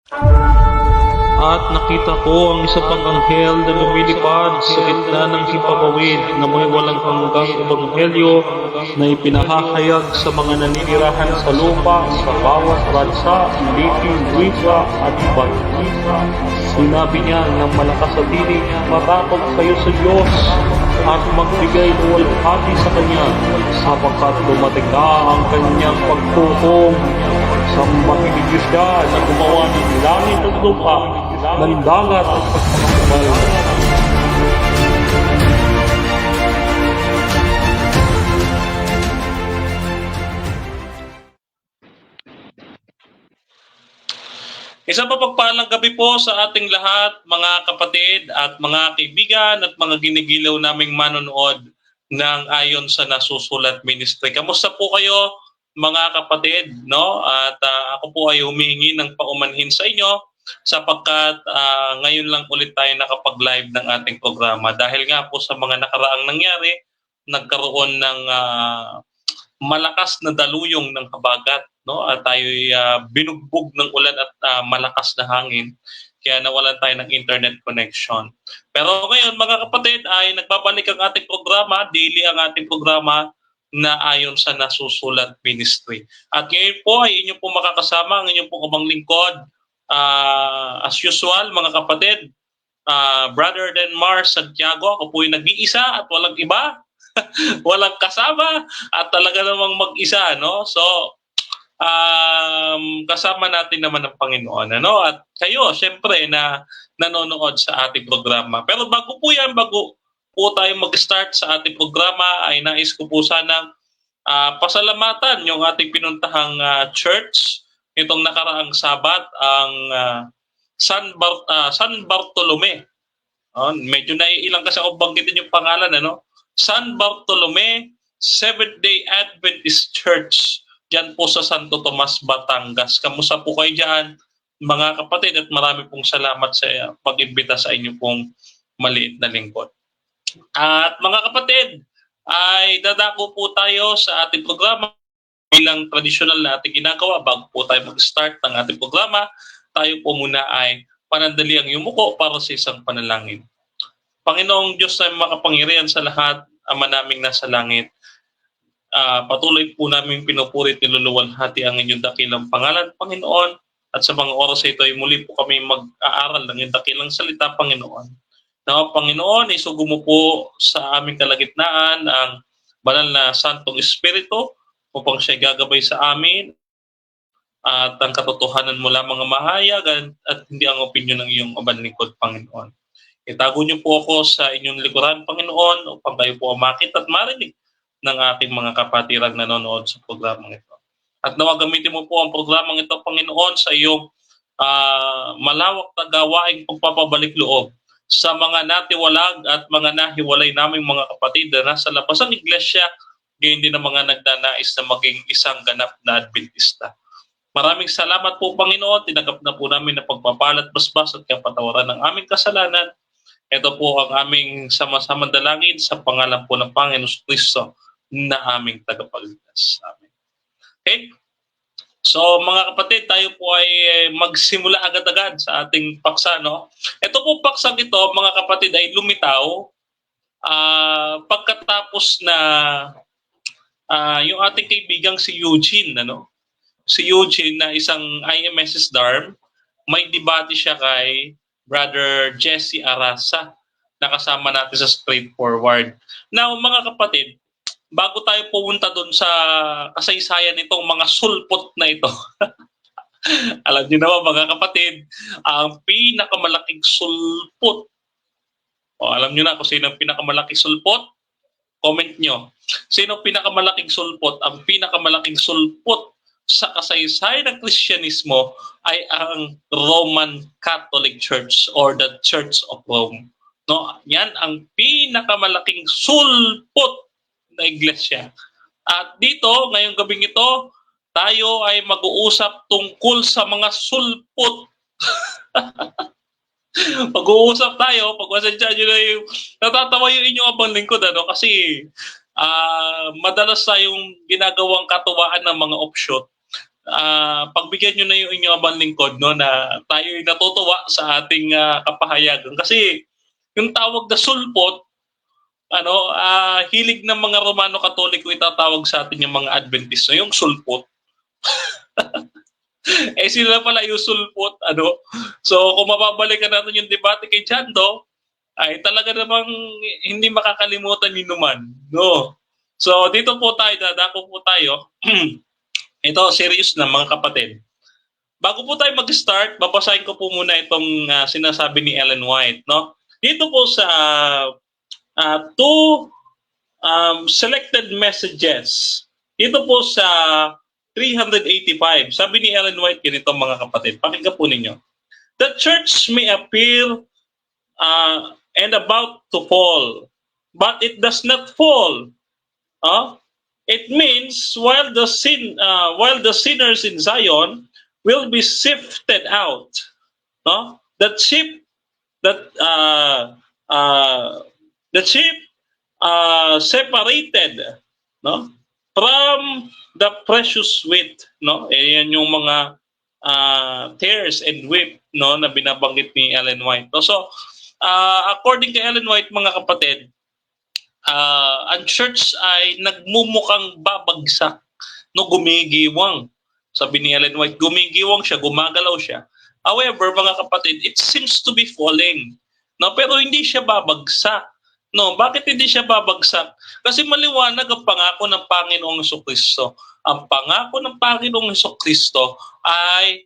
At nakita ko ang isa pang anghel na lumilipad sa gitna ng himpapawid na may walang hanggang ebanghelyo na ipinahahayag sa mga naninirahan sa lupa sa bawat bansa, lipi, wika at bansa. Sinabi niya ng malakas sa tinig, matakot kayo sa Diyos at magbigay ng walhati sa Kanya sapagkat dumating na ang Kanyang paghukom. Sambahin niyo siya na gumawa ng langit at lupa, ng dagat at pagkakabal. Isang mapagpalang gabi po sa ating lahat, mga kapatid at mga kaibigan at mga ginigilaw naming manonood ng Ayon sa Nasusulat Ministry. Kamusta po kayo, mga kapatid? No? At ako po ay humihingi ng paumanhin sa inyo sapagkat ngayon lang ulit tayo nakapag-live ng ating programa. Dahil nga po sa mga nakaraang nangyari, nagkaroon ng malakas na daluyong ng habagat, no? At tayo'y binugbog ng ulan at malakas na hangin, kaya nawalan tayo ng internet connection. Pero ngayon, mga kapatid, ay nagbabalik ang ating programa, daily ang ating programa na Ayon sa Nasusulat Ministry. At ngayon po ay inyo po makakasama ang inyong po kabang lingkod, as usual, mga kapatid, Brother Denmar Santiago. Ako po ay nag-iisa at walang iba, walang kasama at talaga namang mag-isa, no? So kasama natin naman ang Panginoon, ano? At kayo syempre na nanonood sa ating programa. Pero bago po tayo mag-start sa ating programa, ay nais ko po sanang pasalamatan yung ating pinuntahang church itong nakaraang Sabat, ang San Bartolome. Medyo naiilang kasi ako banggitin yung pangalan, ano? San Bartolome Seventh-day Adventist Church, diyan po sa Santo Tomas, Batangas. Kamusta po kayo diyan, mga kapatid, at marami pong salamat sa pag-imbita sa inyo pong maliit na lingkod. At mga kapatid, ay dadako po tayo sa ating programa bilang tradisyonal na ating ginagawa. Bago po tayo mag-start ng ating programa, tayo po muna ay panandaliang yumuko para sa isang panalangin. Panginoong Diyos na makapangyarihan sa lahat, Ama naming nasa langit, patuloy po namin pinupurit, niluluwalhati ang inyong dakilang pangalan, Panginoon, at sa mga oras ito ay muli po kami mag-aaral ng inyong dakilang salita, Panginoon. Na Panginoon, isugo mo po sa aming kalagitnaan ang banal na Santong Espiritu upang siya gagabay sa amin at ang katotohanan mo lamang ang mahayag at hindi ang opinyon ng iyong kabanlingkod, Panginoon. Itago niyo po ako sa inyong likuran, Panginoon, upang kayo po makita at marinig ng aking mga kapatirang nanonood sa programang ito. At nawa gamitin mo po ang programang ito, Panginoon, sa iyong malawak na gawaing pagpapabalik loob sa mga natiwalag at mga nahiwalay naming mga kapatid na nasa labas ng iglesia, gayon din ang mga nagdanais na maging isang ganap na Adventista. Maraming salamat po, Panginoon. Tinagap na po namin na pagpapalat, basbas at kapatawaran ng aming kasalanan. Ito po ang aming sama-samang dalangin sa pangalan po ng Panginoon Kristo na aming tagapagligtas. Amen. Okay? So mga kapatid, tayo po ay magsimula agad-agad sa ating paksa, no? Ito po paksang ito, mga kapatid, ay lumitaw pagkatapos na yung ating kaibigang si Eugene, ano? Si Eugene na isang IMSS DARM, may debate siya kay Brother Jesse Arasa na kasama natin sa Straightforward. Now, mga kapatid, bago tayo pumunta doon sa kasaysayan nitong mga sulpot na ito, alam niyo naman, mga kapatid, ang pinakamalaking sulpot, alam niyo na kung sino ang pinakamalaking sulpot? Comment nyo. Sino ang pinakamalaking sulpot? Ang pinakamalaking sulpot sa kasaysayan ng Kristyanismo ay ang Roman Catholic Church or the Church of Rome. No, yan ang pinakamalaking sulpot na iglesia. At dito, ngayong gabing ito, tayo ay mag-uusap tungkol sa mga sulpot. Mag-uusap tayo, pagwasensya nyo na yung natatawa yung inyong abang lingkod, ano? Kasi madalas tayong ginagawang katuwaan ng mga offshoot. pagbigyan nyo na yung inyong abang lingkod, no, na tayo'y natutuwa sa ating kapahayagan. Kasi yung tawag na sulpot, hilig ng mga Romano Katoliko itatawag sa atin yung mga Adventist, yung sulpot. Sila pala yung sulpot, So, kung mababalikan natin yung debate kay Jando, ay talaga namang hindi makakalimutan ni Numan, no? So, dito po tayo, dadako po tayo. Ito, serious na mga kapatid. Bago po tayo mag-start, babasahin ko po muna itong sinasabi ni Ellen White, no? Dito po sa two selected messages. Dito po sa 385. Sabi ni Ellen White ganito mga kapatid. Pakinggan po ninyo. The church may appear and about to fall, but it does not fall. It means while the sinners in Zion will be sifted out, the sheep separated, from the precious wheat, Ayan yung mga tares and wheat, na binabanggit ni Ellen White. So according kay Ellen White mga kapatid, ang church ay nagmumukhang babagsak, gumigiwang. Sabi ni Ellen White, gumigiwang siya, gumagalaw siya. However, mga kapatid, it seems to be falling. Pero hindi siya babagsak. Bakit hindi siya babagsak? Kasi maliwanag ang pangako ng Panginoong Hesukristo. Ang pangako ng Panginoong Hesukristo ay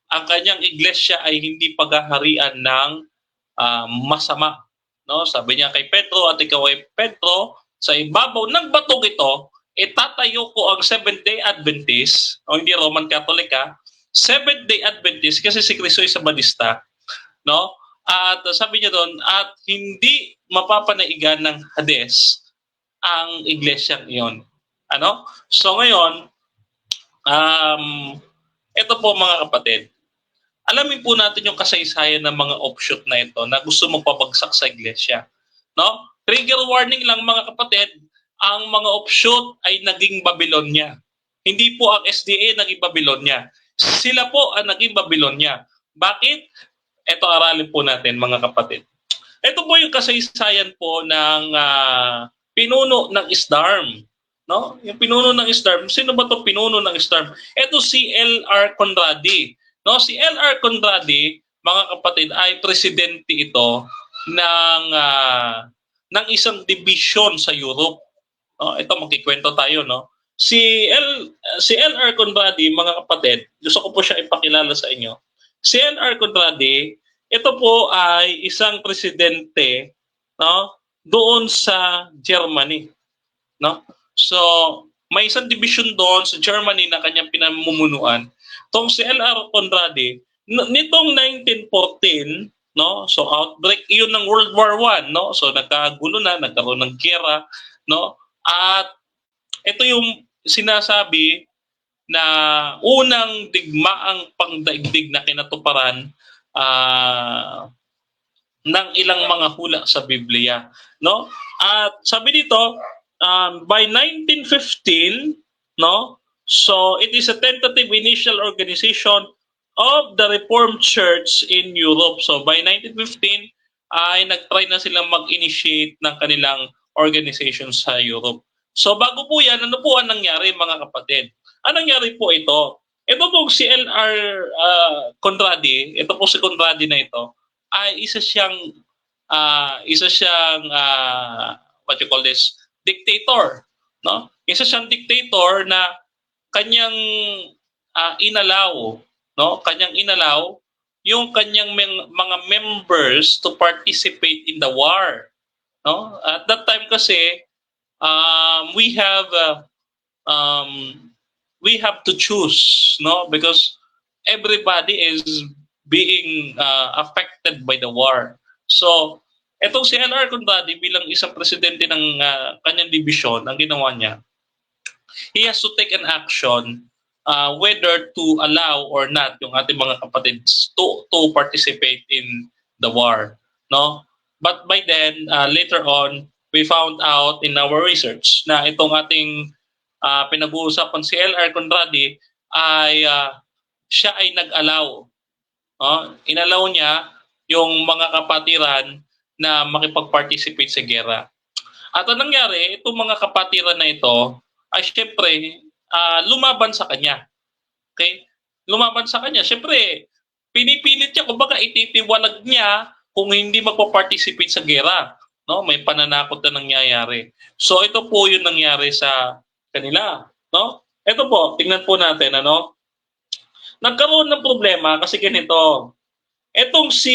ang kanyang iglesia ay hindi paghaharian ng masama. Sabi niya kay Pedro, at ikaw ay Pedro, sa ibabaw ng batong ito, itatayo ko ang Seventh-day Adventist, o hindi Roman Catholic Seventh-day Adventist, kasi si Kristo ay Sabadista, At sabi niya doon, at hindi mapapanaigan ng Hades ang iglesyang iyon. So ngayon, ito po mga kapatid, alamin po natin yung kasaysayan ng mga offshoot na ito na gusto magpabagsak sa iglesia. Trigger warning lang mga kapatid, ang mga offshoot ay naging Babylonia. Hindi po ang SDA naging Babylonia. Sila po ang naging Babylonia. Bakit? Ito aralin po natin mga kapatid. Ito po yung kasaysayan po ng pinuno ng ISDARM. Yung pinuno ng ISDARM, sino ba ito pinuno ng ISDARM? Ito si L.R. Conradi. Si L.R. Conradi, mga kapatid, ay presidente ito ng isang division sa Europe. Ito magkikwento tayo, Si L.R. Conradi, mga kapatid, gusto ko po siya ipakilala sa inyo. Si L.R. Conradi, ito po ay isang presidente, doon sa Germany, So, may isang division doon sa Germany na kanyang pinamumunuan. Tong si L.R. Conradi, nitong 1914, so outbreak yun ng World War I, so nagkagulo na, nagkaroon ng giyera, at ito yung sinasabi na unang digmaang pangdaigdig na kinatuparan ng ilang mga hula sa Biblia, At sabi dito, by 1915, so it is a tentative initial organization of the Reformed Church in Europe. So by 1915 ay nag-try na silang mag-initiate ng kanilang organization sa Europe. So bago po yan, ano po ang nangyari mga kapatid? Ang nangyari po ito? Ito po si L.R. Conradi, ito po si Conradi na ito, ay isa siyang what you call this, dictator, Isa siyang dictator na kanyang inalaw, Kanyang inalaw yung kanyang mga members to participate in the war, At that time kasi we have to choose, because everybody is being affected by the war. So etong si L.R. Conradi bilang isang presidente ng kanyang division, ang ginawa niya, he has to take an action whether to allow or not yung ating mga kapatids to participate in the war, But by then, later on, we found out in our research na itong ating pinag-uusapan si L.R. Conradi ay siya ay nag-allow. Inallow niya yung mga kapatiran na makipag-participate sa gera. At anong nangyari, itong mga kapatiran na ito ay syempre lumaban sa kanya. Okay? Lumaban sa kanya. Syempre, pinipilit niya, kumbaga ititiwalag niya kung hindi magpa-participate sa gera. No? May pananakot na nangyayari. So ito po yung nangyari sa kanila. No? Ito po, tingnan po natin. Nagkaroon ng problema kasi ganito. Etong si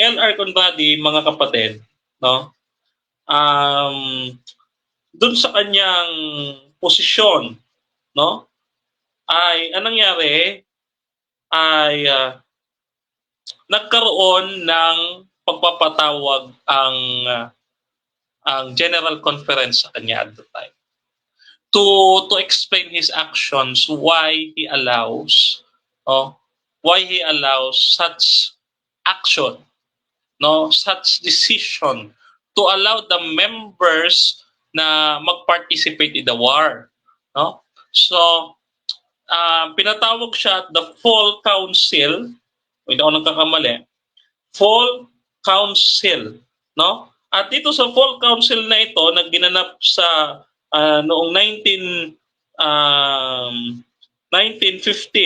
L.R. Conradi, mga kapatid, no? Doon sa kanyang posisyon, no? Ay anong nangyari ay nagkaroon ng pagpapatawag ang General Conference sa kanya at the time to explain his actions, why he allows such action, such decision to allow the members na mag-participate in the war. No? So, pinatawag siya at the Fall Council, hindi ako nagkakamali, Fall Council. No? At dito sa Fall Council na ito, nagginanap sa noong 1915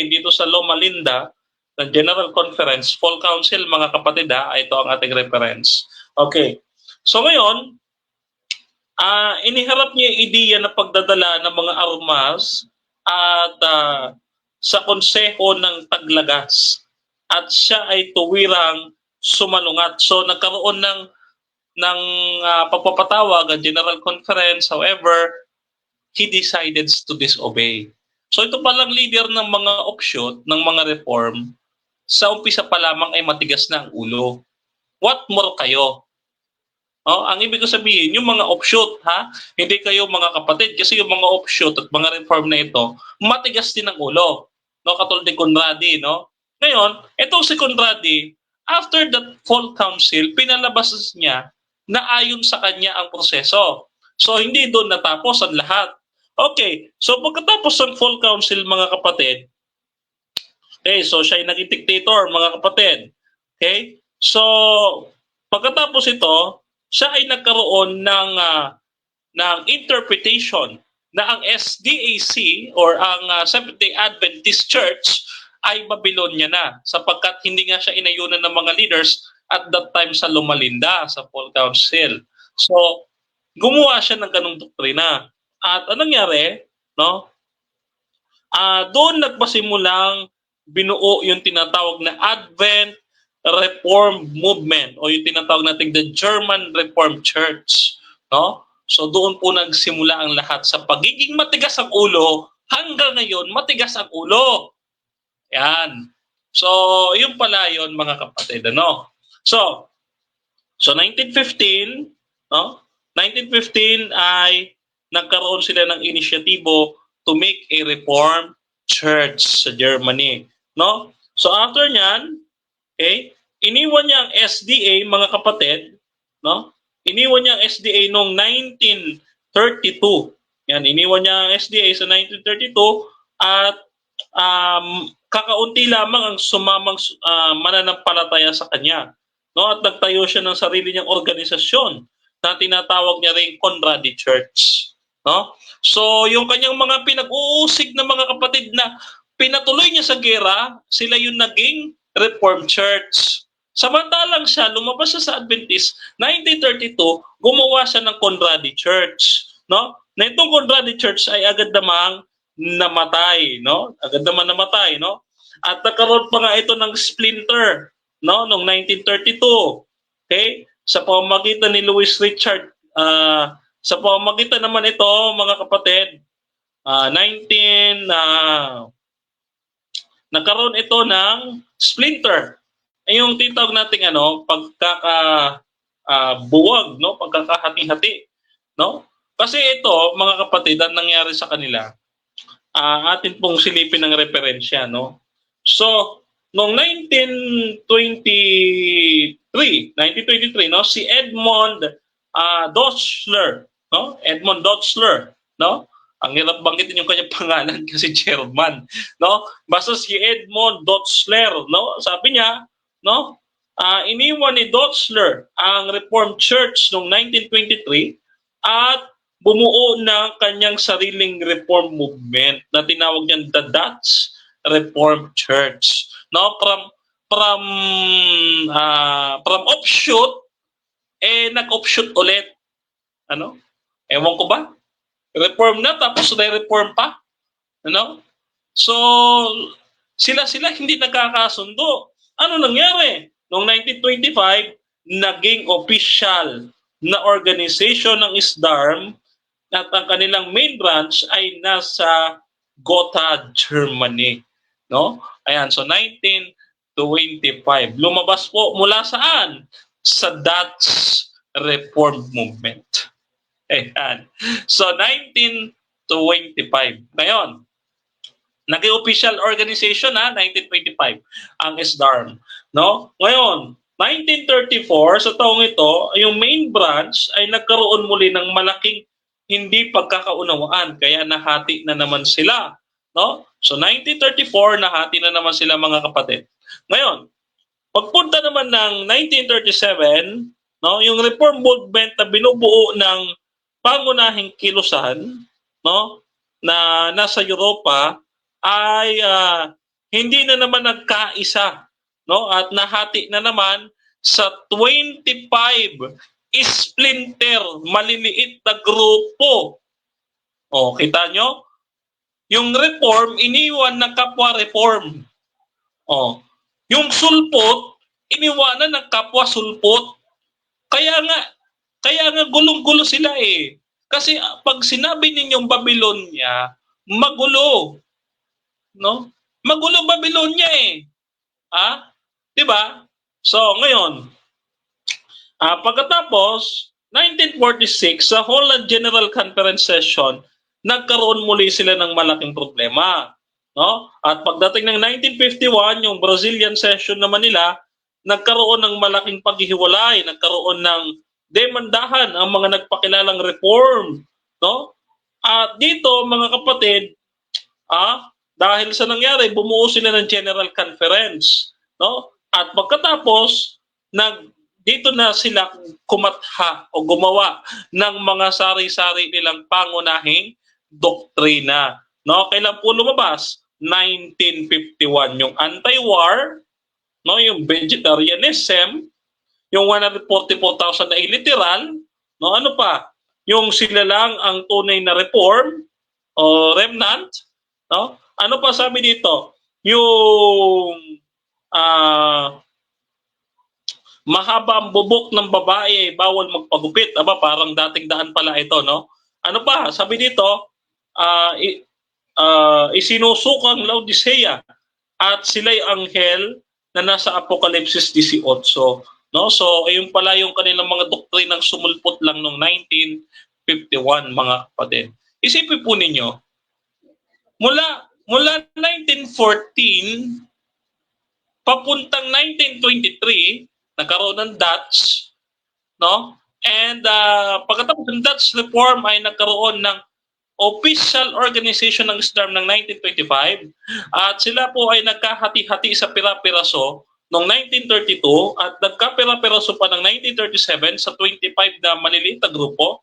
dito sa Loma Linda, ng General Conference, Fall Council, mga kapatid, ito ang ating reference. Okay. So ngayon, iniharap niya yung ideya na pagdadala ng mga armas at sa konseho ng Taglagas. At siya ay tuwirang sumalungat. So nagkaroon ng pagpapatawag ang General Conference. However, he decided to disobey. So ito palang leader ng mga offshoot, ng mga reform, sa umpisa pa lamang ay matigas na ang ulo. What more kayo? Ang ibig ko sabihin, yung mga offshoot, hindi kayo mga kapatid, kasi yung mga offshoot at mga reform na ito, matigas din ang ulo. Katulad ni Conradi. Ngayon, itong si Conradi, after that Fall Council, pinalabas niya na ayon sa kanya ang proseso. So, hindi doon natapos ang lahat. Okay, so pagkatapos ng Fall Council, mga kapatid, okay, so siya ay naging dictator, mga kapatid. Okay? So, pagkatapos ito, siya ay nagkaroon ng interpretation na ang SDAC or ang Seventh-day Adventist Church ay Babylonia na sapagkat hindi nga siya inayunan ng mga leaders at that time sa Loma Linda, sa Fall Council. So, gumawa siya ng ganung doktrina. At anong nangyari? Doon nagpasimulang binuo yung tinatawag na Advent Reform Movement o yung tinatawag natin the German Reformed Church. So doon po nagsimula ang lahat sa pagiging matigas ang ulo. Hanggang ngayon, matigas ang ulo. Yan. So, yun pala yun, mga kapatid. So 1915, 1915 ay nagkaroon sila ng inisyatibo to make a reform church sa Germany. So after nyan, okay, iniwan niya ang SDA, mga kapatid, iniwan niya ang SDA noong 1932. Yan, iniwan niya ang SDA sa 1932 at kakaunti lamang ang sumamang mananampalataya sa kanya. At nagtayo siya ng sarili niyang organisasyon na tinatawag niya rin Conradi Church. So, yung kanyang mga pinag-uusig na mga kapatid na pinatuloy niya sa gera, sila yung naging Reformed Church. Samantalang siya, lumabas siya sa Adventist, 1932, gumawa siya ng Conradi Church. Na itong Conradi Church ay agad namang namatay. Agad naman namatay. At nagkaroon pa nga ito ng splinter noong 1932. Okay? Sa pamamagitan ni Louis Richard, sa pamamagitan naman ito, mga kapatid, nagkaroon ito ng splinter. Yung tinatawag nating pagkakabuwag, pagkakahati-hati. Kasi ito, mga kapatid, ang nangyari sa kanila, atin pong silipin ng referensya. So, noong 1923, si Edmund Dotzler, Edmund Dotzler, Ang hirap banggitin yung kanyang pangalan kasi chairman, no? Basta si Edmond Dotzler, no? Sabi niya, no? Iniwan ni Dotzler ang Reformed Church noong 1923 at bumuo ng kanyang sariling reform movement na tinawag niyang the Dutch Reformed Church. No, from offshoot nag-offshoot ulit. Ano? Ewan ko ba? Reform na tapos re-reform pa. Ano? So sila hindi nagkakasundo. Ano nangyari? Noong 1925, naging official na organization ng ISDARM at ang kanilang main branch ay nasa Gotha, Germany. No? Ayan, so 1925. Lumabas po mula saan? Sa Dutch Reform Movement. Ayan. So 1925. Ngayon, naging official organization 1925 ang ISDARM. No? Ngayon, 1934 sa taong ito, yung main branch ay nagkaroon muli ng malaking hindi pagkakaunawaan kaya nahati na naman sila, no? So 1934 nahati na naman sila mga kapatid. Ngayon, pagpunta naman ng 1937, no, yung reform movement na binubuo ng pangunahing kilusan, no, na nasa Europa ay hindi na naman nagkaisa, no, at nahati na naman sa 25 splinter, maliliit na grupo. O, kita nyo? Yung reform, iniwan ng kapwa reform. O, yung sulpot, iniwanan ng kapwa sulpot. Kaya nga gulong-gulo sila eh. Kasi pag sinabi ninyong Babylonia, magulo. No? Magulo Babylonia eh. Ha? 'Di ba? So, ngayon, pagkatapos 1946 sa Holland General Conference Session, nagkaroon muli sila ng malaking problema, no? At pagdating ng 1951, yung Brazilian session naman nila, nagkaroon ng malaking paghihiwalay, nagkaroon ng demandahan ang mga nagpakilalang reform, no? At dito, mga kapatid, dahil sa nangyari, bumuo sila ng General Conference, no? At pagkatapos, dito na sila kumatha o gumawa ng mga sari-sari nilang pangunahing doktrina. No? Kailan po lumabas? 1951. Yung anti-war, no? Yung vegetarianism, yung 144,000 na illiteral, no? Ano pa? Yung sila lang ang tunay na reform o remnant, no? Ano pa sabi dito? Yung mahaba ang bubok ng babae, bawal magpagupit. Aba, parang dating daan pala ito, no? Ano pa? Sabi dito, isinusukang Laodicea at sila'y anghel na nasa Apokalipsis 18. No? So, ayun pala yung kanilang mga doktrinang sumulpot lang noong 1951, mga kapatid. Isipin po ninyo, mula 1914 papuntang 1923, nagkaroon ng Dutch, no? And pagkatapos ng Dutch Reform ay nagkaroon ng official organization ng ISDARM ng 1925 at sila po ay nagkahati-hati sa pira-piraso noong 1932 at nagkapira-piraso pa ng 1937 sa 25 na maliliit na grupo.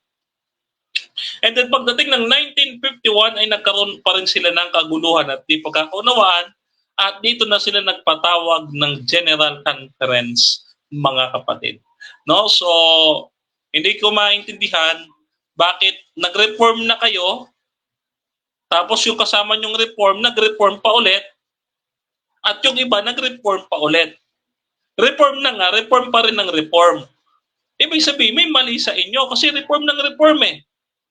And then pagdating ng 1951 ay nagkaroon pa rin sila ng kaguluhan at di pagkakaunawaan at dito na sila nagpatawag ng General Conference, mga kapatid. No? So, hindi ko maintindihan bakit nag-reform na kayo tapos yung kasama nyong reform, nag-reform pa ulit at yung iba nag-reform pa ulit. Reform na nga, reform pa rin ng reform. Ibig sabihin, may mali sa inyo kasi reform ng reform eh.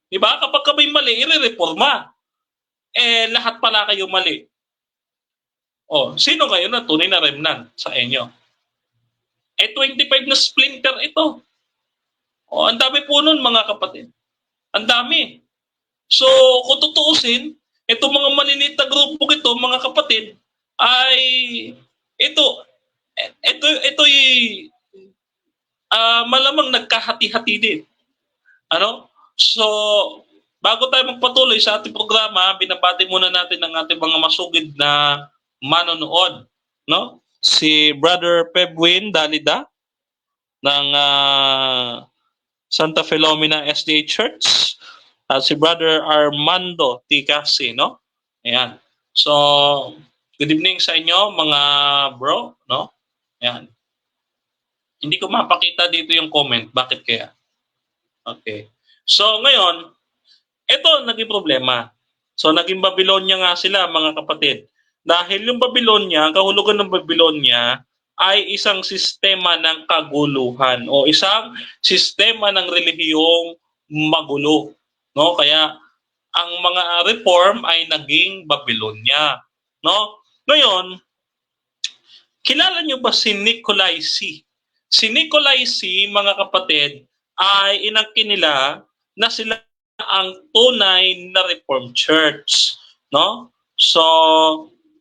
Diba? Kapag ka may mali, i-reforma. Lahat pala kayo mali. Sino kayo na tunay na remnant sa inyo? 25 na splinter ito. Ang dami po nun, mga kapatid. Ang dami. So, kung tutuusin, itong mga maliliit na grupo ito, mga kapatid, ay ito malamang nagkahati-hati din. Ano? So, bago tayo magpatuloy sa ating programa, binabati muna natin ang ating mga masugid na manonood, no? Si Brother Pebwin Dalida ng Santa Filomena SDA Church at si Brother Armando Ticasi, no? Ayan. So, good evening sa inyo mga bro, no? Ayan. Hindi ko mapakita dito yung comment. Bakit kaya? Okay. So, ngayon, ito naging problema. So, naging Babylonia nga sila, mga kapatid. Dahil yung Babylonia, ang kahulugan ng Babylonia ay isang sistema ng kaguluhan o isang sistema ng relihiyong magulo. No? Kaya, ang mga reform ay naging Babylonia. No? Ngayon, kilala nyo ba si Nikolai C? Si Nikolai C, mga kapatid, ay inangkin nila na sila ang tunay na Reformed Church, no? So,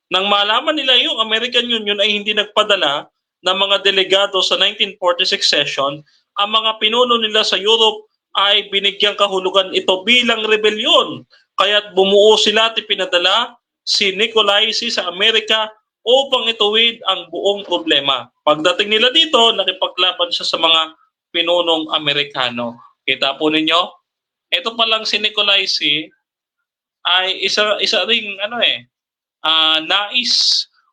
nang malaman nila yung American Union ay hindi nagpadala ng mga delegado sa 1946 session, ang mga pinuno nila sa Europe ay binigyang kahulugan ito bilang rebellion. Kaya't bumuo sila at ipinadala si Nikolai C sa Amerika upang ituwid ang buong problema. Pagdating nila dito, nakipaglaban siya sa mga pinunong Amerikano. Kita po ninyo, ito pa lang si Nikolai C ay isa ring nais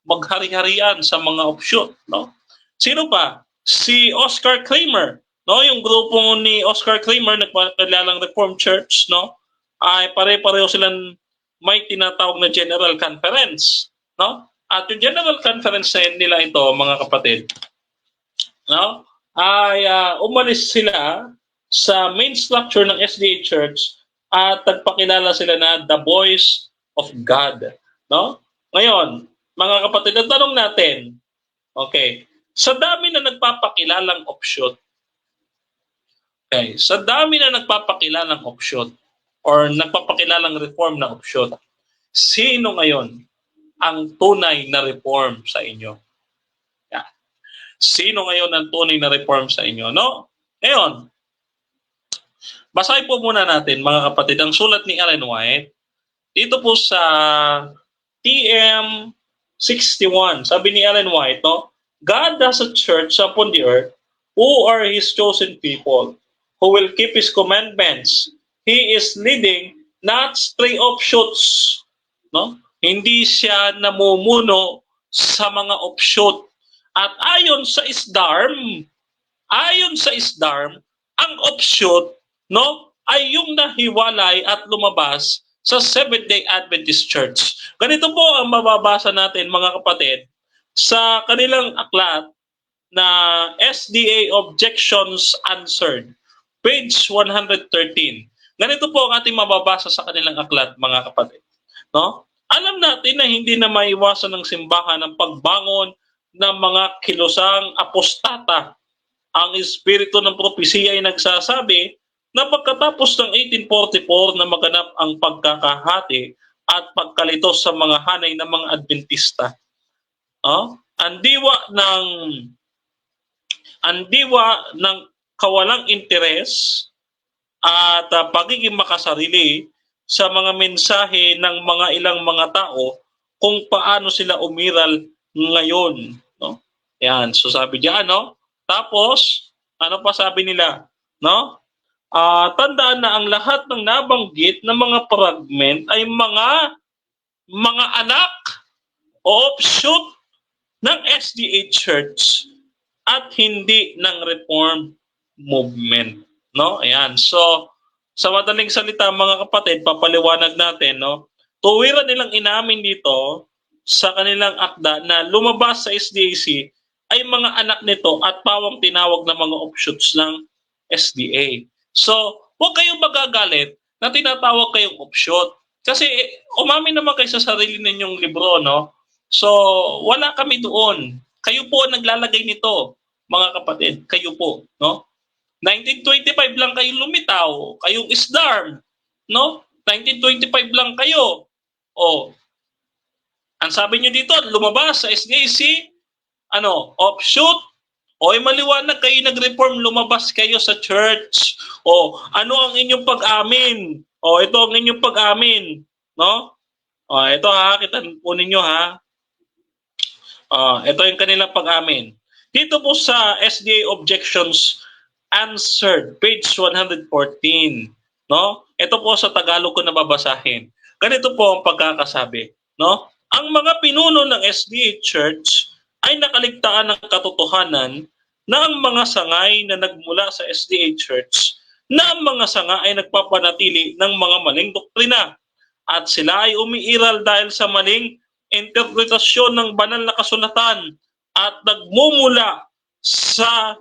maghari-harian sa mga opsyon, no? Sino pa? Si Oscar Kramer, no? Yung grupo ni Oscar Kramer nagpakilalang Reformed Church, no? Ay pare-pareho silang may tinatawag na General Conference, no? At yung General Conference nila ito, mga kapatid, no? Ay umalis sila sa main structure ng SDA Church at nagpakilala sila na the voice of God, no? Ngayon, mga kapatid, ang tanong natin, okay, sa dami na nagpapakilalang opsyon, okay, sa dami na nagpapakilalang opsyon or nagpapakilalang reform na opsyon, sino ngayon ang tunay na reform sa inyo? Yeah. Sino ngayon ang tunay na reform sa inyo, no? Ngayon, basahin po muna natin, mga kapatid, ang sulat ni Ellen White dito po sa TM 61. Sabi ni Ellen White, no? God has a church upon the earth who are His chosen people, who will keep His commandments. He is leading not stray offshoots, no? Hindi siya namumuno sa mga offshoot. At ayon sa ISDARM, ang offshoot, no, ay yung nahiwalay at lumabas sa Seventh-day Adventist Church. Ganito po ang mababasa natin, mga kapatid, sa kanilang aklat na SDA Objections Answered, page 113. Ganito po ang ating mababasa sa kanilang aklat, mga kapatid, no? Alam natin na hindi na maiwasan ng simbahan ang pagbangon ng mga kilusang apostata. Ang espiritu ng propesiya ay nagsasabi na pagkatapos ng 1844 na maganap ang pagkakahati at pagkalitos sa mga hanay ng mga Adventista, ang diwa ng kawalang interes at pagiging makasarili sa mga mensahe ng mga ilang mga tao kung paano sila umiral ngayon, no? Yan, so sabi diyan, no? Tapos ano pa sabi nila, no? Tandaan na ang lahat ng nabanggit na mga fragment ay mga anak o offshoot ng SDA Church at hindi ng Reform Movement, no? Ayan. So sa madaling salita, mga kapatid, papaliwanag natin, no? Tuwiran nilang inamin dito sa kanilang akda na lumabas sa SDAC ay mga anak nito at pawang tinawag na mga offshoots ng SDA. So, huwag kayong magagalit na tinatawag kayong offshoot. Kasi umamin naman kayo sa sarili ninyong libro, no? So, wala kami doon. Kayo po ang naglalagay nito, mga kapatid. Kayo po, no? 1925 lang kayo lumitaw, kayong ISDARM, no? 1925 lang kayo. O, ang sabi nyo dito, lumabas sa SDAC, offshoot, o maliwanag kayo nag-reform, lumabas kayo sa church. O, ano ang inyong pag-amin? O, ito ang inyong pag-amin, no? O, ito ha, kita po ninyo ha. Ito yung kanilang pag-amin. Dito po sa SDA Objections Answered, page 114. No? Ito po sa Tagalog ko na babasahin. Ganito po ang pagkakasabi. No? Ang mga pinuno ng SDA Church ay nakaligtaan ng katotohanan na ang mga sangay na nagmula sa SDA Church na ang mga sanga ay nagpapanatili ng mga maling doktrina at sila ay umiiral dahil sa maling interpretasyon ng banal na kasulatan at nagmumula sa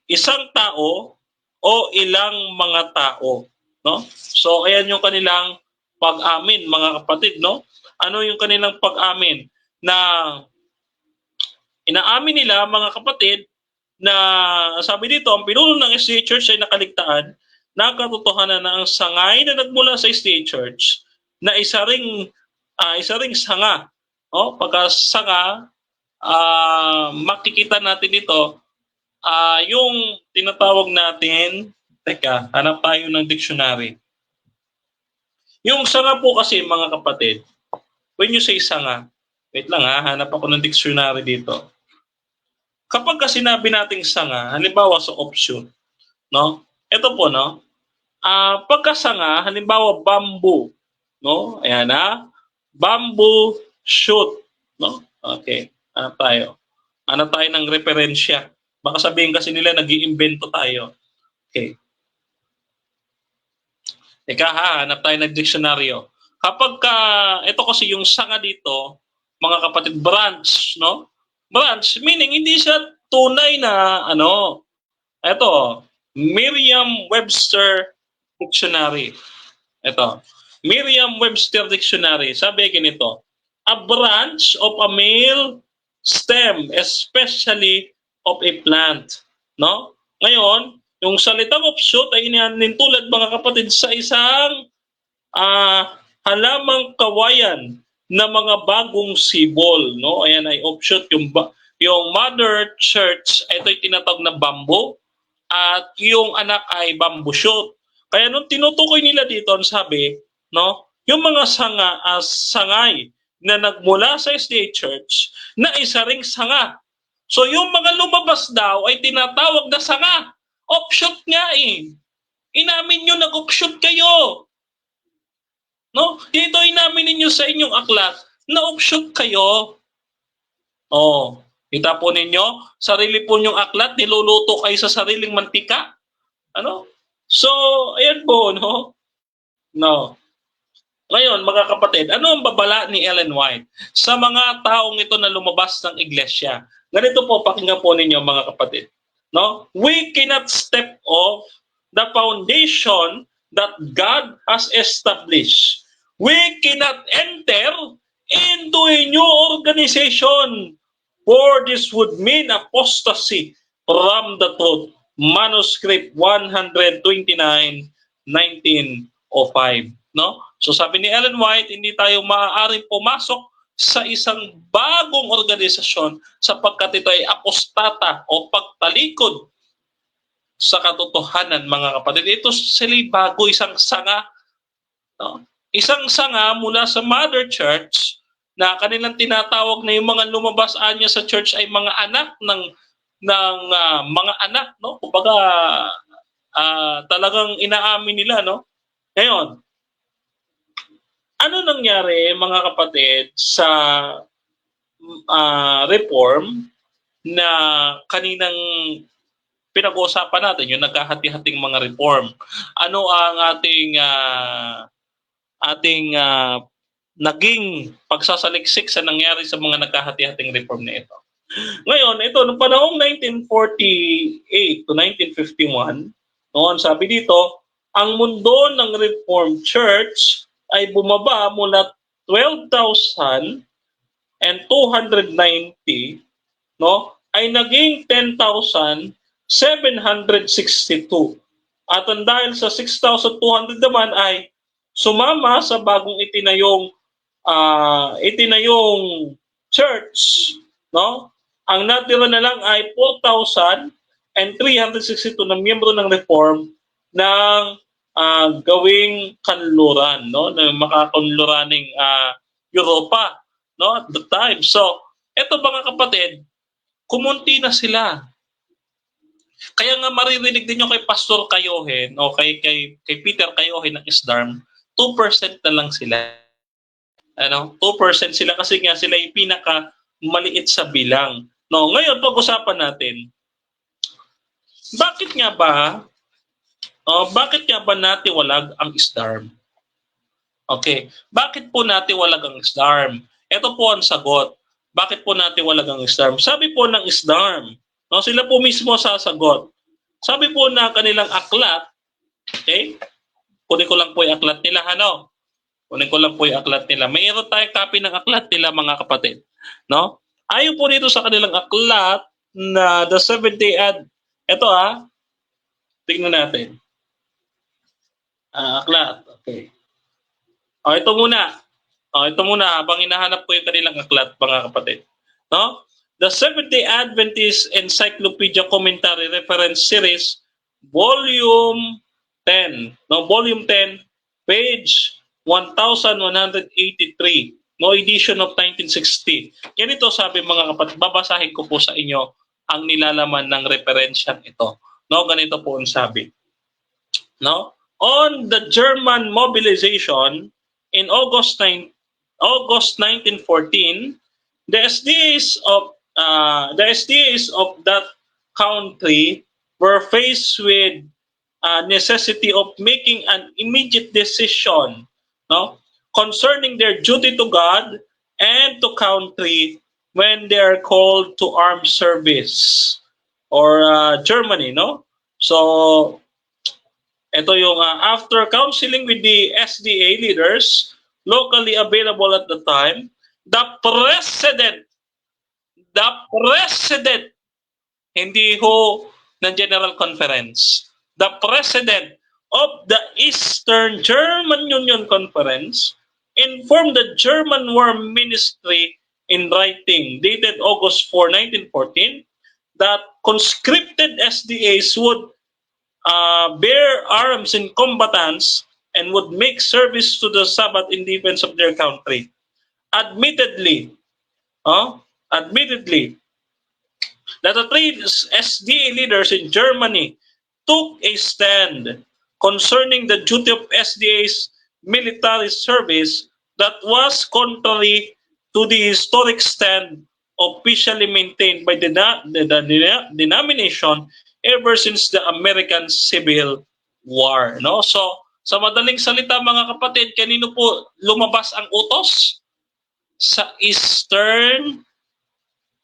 isang tao o ilang mga tao, no? So ayan yung kanilang pag-amin, mga kapatid, no? Ano yung kanilang pag-amin na inaamin nila, mga kapatid, na sabi dito, ang pinuno ng SDA Church ay nakaligtaan na katotohanan na ang sangay na nagmula sa SDA Church na isa ring sanga. Pagka sanga, makikita natin dito yung tinatawag natin, teka, hanap tayo ng dictionary. Yung sanga po kasi, mga kapatid, when you say sanga, wait lang ha, hanap ako ng dictionary dito. Kapag kasi sinabi nating sanga, halimbawa sa option, no? Ito po, no? Pagkasanga, halimbawa bamboo, no? Ayan ha, bamboo shoot, no? Okay, hanap tayo ng referensya. Baka sabihin kasi nila nag-iimbento tayo. Okay. Teka ha, hanap tayo ng diksyonaryo. Kapag ito kasi yung sanga dito, mga kapatid, branch, no? Branch, meaning hindi siya tunay na, ito, Merriam-Webster Dictionary. Ito, Merriam-Webster Dictionary, sabi ganito, a branch of a male stem, especially of a plant, no? Ngayon, yung salitang offshoot ay inintulad, mga kapatid, sa isang halamang kawayan na mga bagong sibol, no? Ayan ay offshoot. Yung mother church, ito ay tinatawag na bamboo, at yung anak ay bamboo shoot. Kaya nung tinutukoy nila dito, ang sabi, no? Yung mga sangay na nagmula sa SDA Church na isa ring sanga. So yung mga lumabas daw ay tinatawag na sanga. Offshoot nga eh. Inamin nyo, nag-offshoot kayo. No? Dito inamin ninyo sa inyong aklat na offshoot kayo. Kita po ninyo, sarili po nyong aklat, niluluto kayo sa sariling mantika. So, ayan po, no? No. Ngayon, mga kapatid, ano ang babala ni Ellen White sa mga taong ito na lumabas ng iglesia? Ganito po, pakinggan po ninyo, mga kapatid. No? We cannot step off the foundation that God has established. We cannot enter into a new organization, for this would mean apostasy from the truth. Manuscript 129, 1905. No? So sabi ni Ellen White, hindi tayo maaaring pumasok sa isang bagong organisasyon sapagkat ito ay apostata o pagtalikod sa katotohanan, mga kapatid. Ito sila'y bago, isang sanga. No? Isang sanga mula sa mother church na kanilang tinatawag na yung mga lumabas anya sa church ay mga anak ng mga anak, no? Kumbaga talagang inaamin nila, no? Ngayon, ano nangyari, mga kapatid, sa reform na kaninang pinag-uusapan natin, yung nagkahati-hating mga reform? Ano ang ating naging pagsasaliksik sa nangyari sa mga nagkahati-hating reform na ito? Ngayon, ito, noong panahong 1948 to 1951, noon, sabi dito, ang mundo ng Reformed Church ay bumaba mula 12,290, no, ay naging 10,762. At ang dahil sa 6,200 naman ay sumama sa bagong itinayong church, no? Ang natira na lang ay 4,362 na miyembro ng Reform ng gawing kanluran, no, na makakanluraning Europa, no, at the time. So eto mga kapatid, kumunti na sila. Kaya nga maririnig din nyo kay Pastor Kayohen o kay Peter Kayohen ng SDARM, 2% na lang sila. 2% sila kasi nga sila yung pinaka maliit sa bilang. No, ngayon pag-usapan natin, bakit nga ba natiwalag ang SDARM? Okay, bakit po natiwalag ang SDARM? Ito po ang sagot. Bakit po natiwalag ang SDARM? Sabi po ng SDARM, no, sila po mismo sasagot. Sabi po na kanilang aklat, okay? Kunin ko lang po yung aklat nila, ano? Kunin ko lang po yung aklat nila. Mayroon tayong copy ng aklat nila, mga kapatid, no? Ayon po dito sa kanilang aklat na the 7-day ito tingnan natin. Aklat, okay. Ito muna habang hinahanap ko yung kanilang aklat, mga kapatid, no? The Seventh-day Adventist Encyclopedia Commentary Reference Series, Volume 10, no? Volume 10, page 1183, no, edition of 1960. Ganito sabi, mga kapatid, babasahin ko po sa inyo ang nilalaman ng referensyang ito. No, ganito po ang sabi. No? On the German mobilization in August 1914, the SDAs of that country were faced with necessity of making an immediate decision, no, concerning their duty to God and to country when they are called to armed service or Germany, no? So ito yung after counseling with the SDA leaders locally available at the time, the president, hindi ho ng General Conference, the president of the Eastern German Union Conference informed the German War Ministry in writing dated August 4, 1914 that conscripted SDAs would bear arms in combatants and would make service to the Sabbath in defense of their country. Admittedly, that the three SDA leaders in Germany took a stand concerning the duty of SDA's military service that was contrary to the historic stand officially maintained by the denomination ever since the American Civil War, no? So sa madaling salita, mga kapatid, kanino po lumabas ang utos? Sa Eastern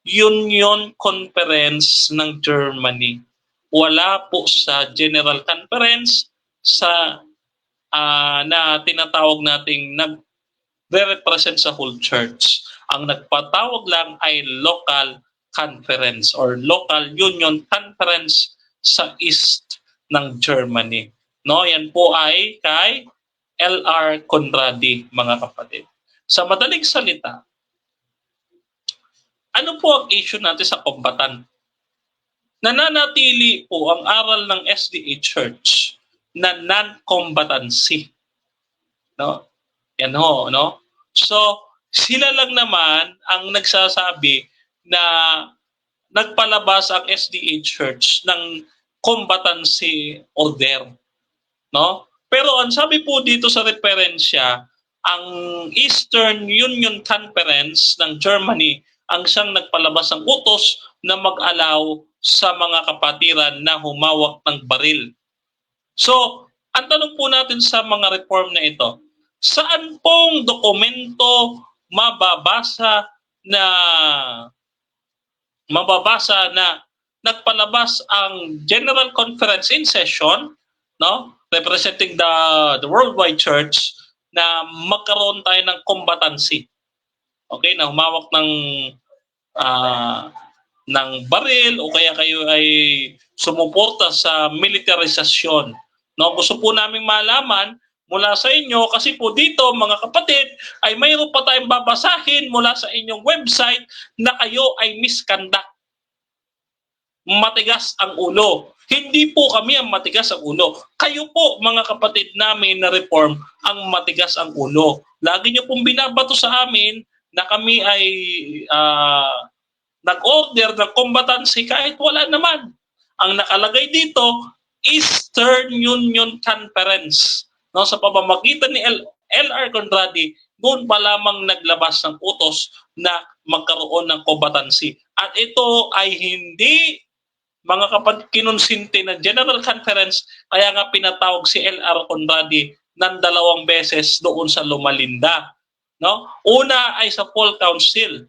Union Conference ng Germany. Wala po sa General Conference sa na tinatawag nating nagre-represent sa whole church. Ang nagpatawag lang ay local conference or local union conference sa east ng Germany. No, yan po ay kay L.R. Conradi, mga kapatid. Sa madaling salita, ano po ang issue natin sa combatant? Nananatili po ang aral ng SDA Church na non-combatancy. No? Yan ho, no? So, sila lang naman ang nagsasabi na nagpalabas ang SDA Church ng combatancy order, no? Pero ang sabi po dito sa referensya, ang Eastern Union Conference ng Germany ang siyang nagpalabas ng utos na mag-allow sa mga kapatiran na humawak ng baril. So, ang tanong po natin sa mga reform na ito, saan pong dokumento mababasa na nagpalabas ang General Conference in session, no, representing the worldwide church, na magkaroon tayo ng combatancy. Okay, na humawak ng baril o kaya kayo ay sumuporta sa militarisasyon. No, gusto po naming malaman mula sa inyo kasi po dito, mga kapatid, ay mayroon pa tayong babasahin mula sa inyong website na kayo ay misconduct. Matigas ang ulo. Hindi po kami ang matigas ang ulo. Kayo po, mga kapatid namin na reform, ang matigas ang ulo. Lagi niyo pong binabato sa amin na kami ay nag-order ng combatancy kahit wala naman. Ang nakalagay dito, Eastern Union Conference. No, sa pamamagitan ni LR Conradi, doon pa lamang naglabas ng utos na magkaroon ng combatancy. At ito ay hindi, mga kapatid, kinonsinti ng General Conference, kaya nga pinatawag si LR Conradi ng 2 beses doon sa Lumalinda. No? Una ay sa Full Council,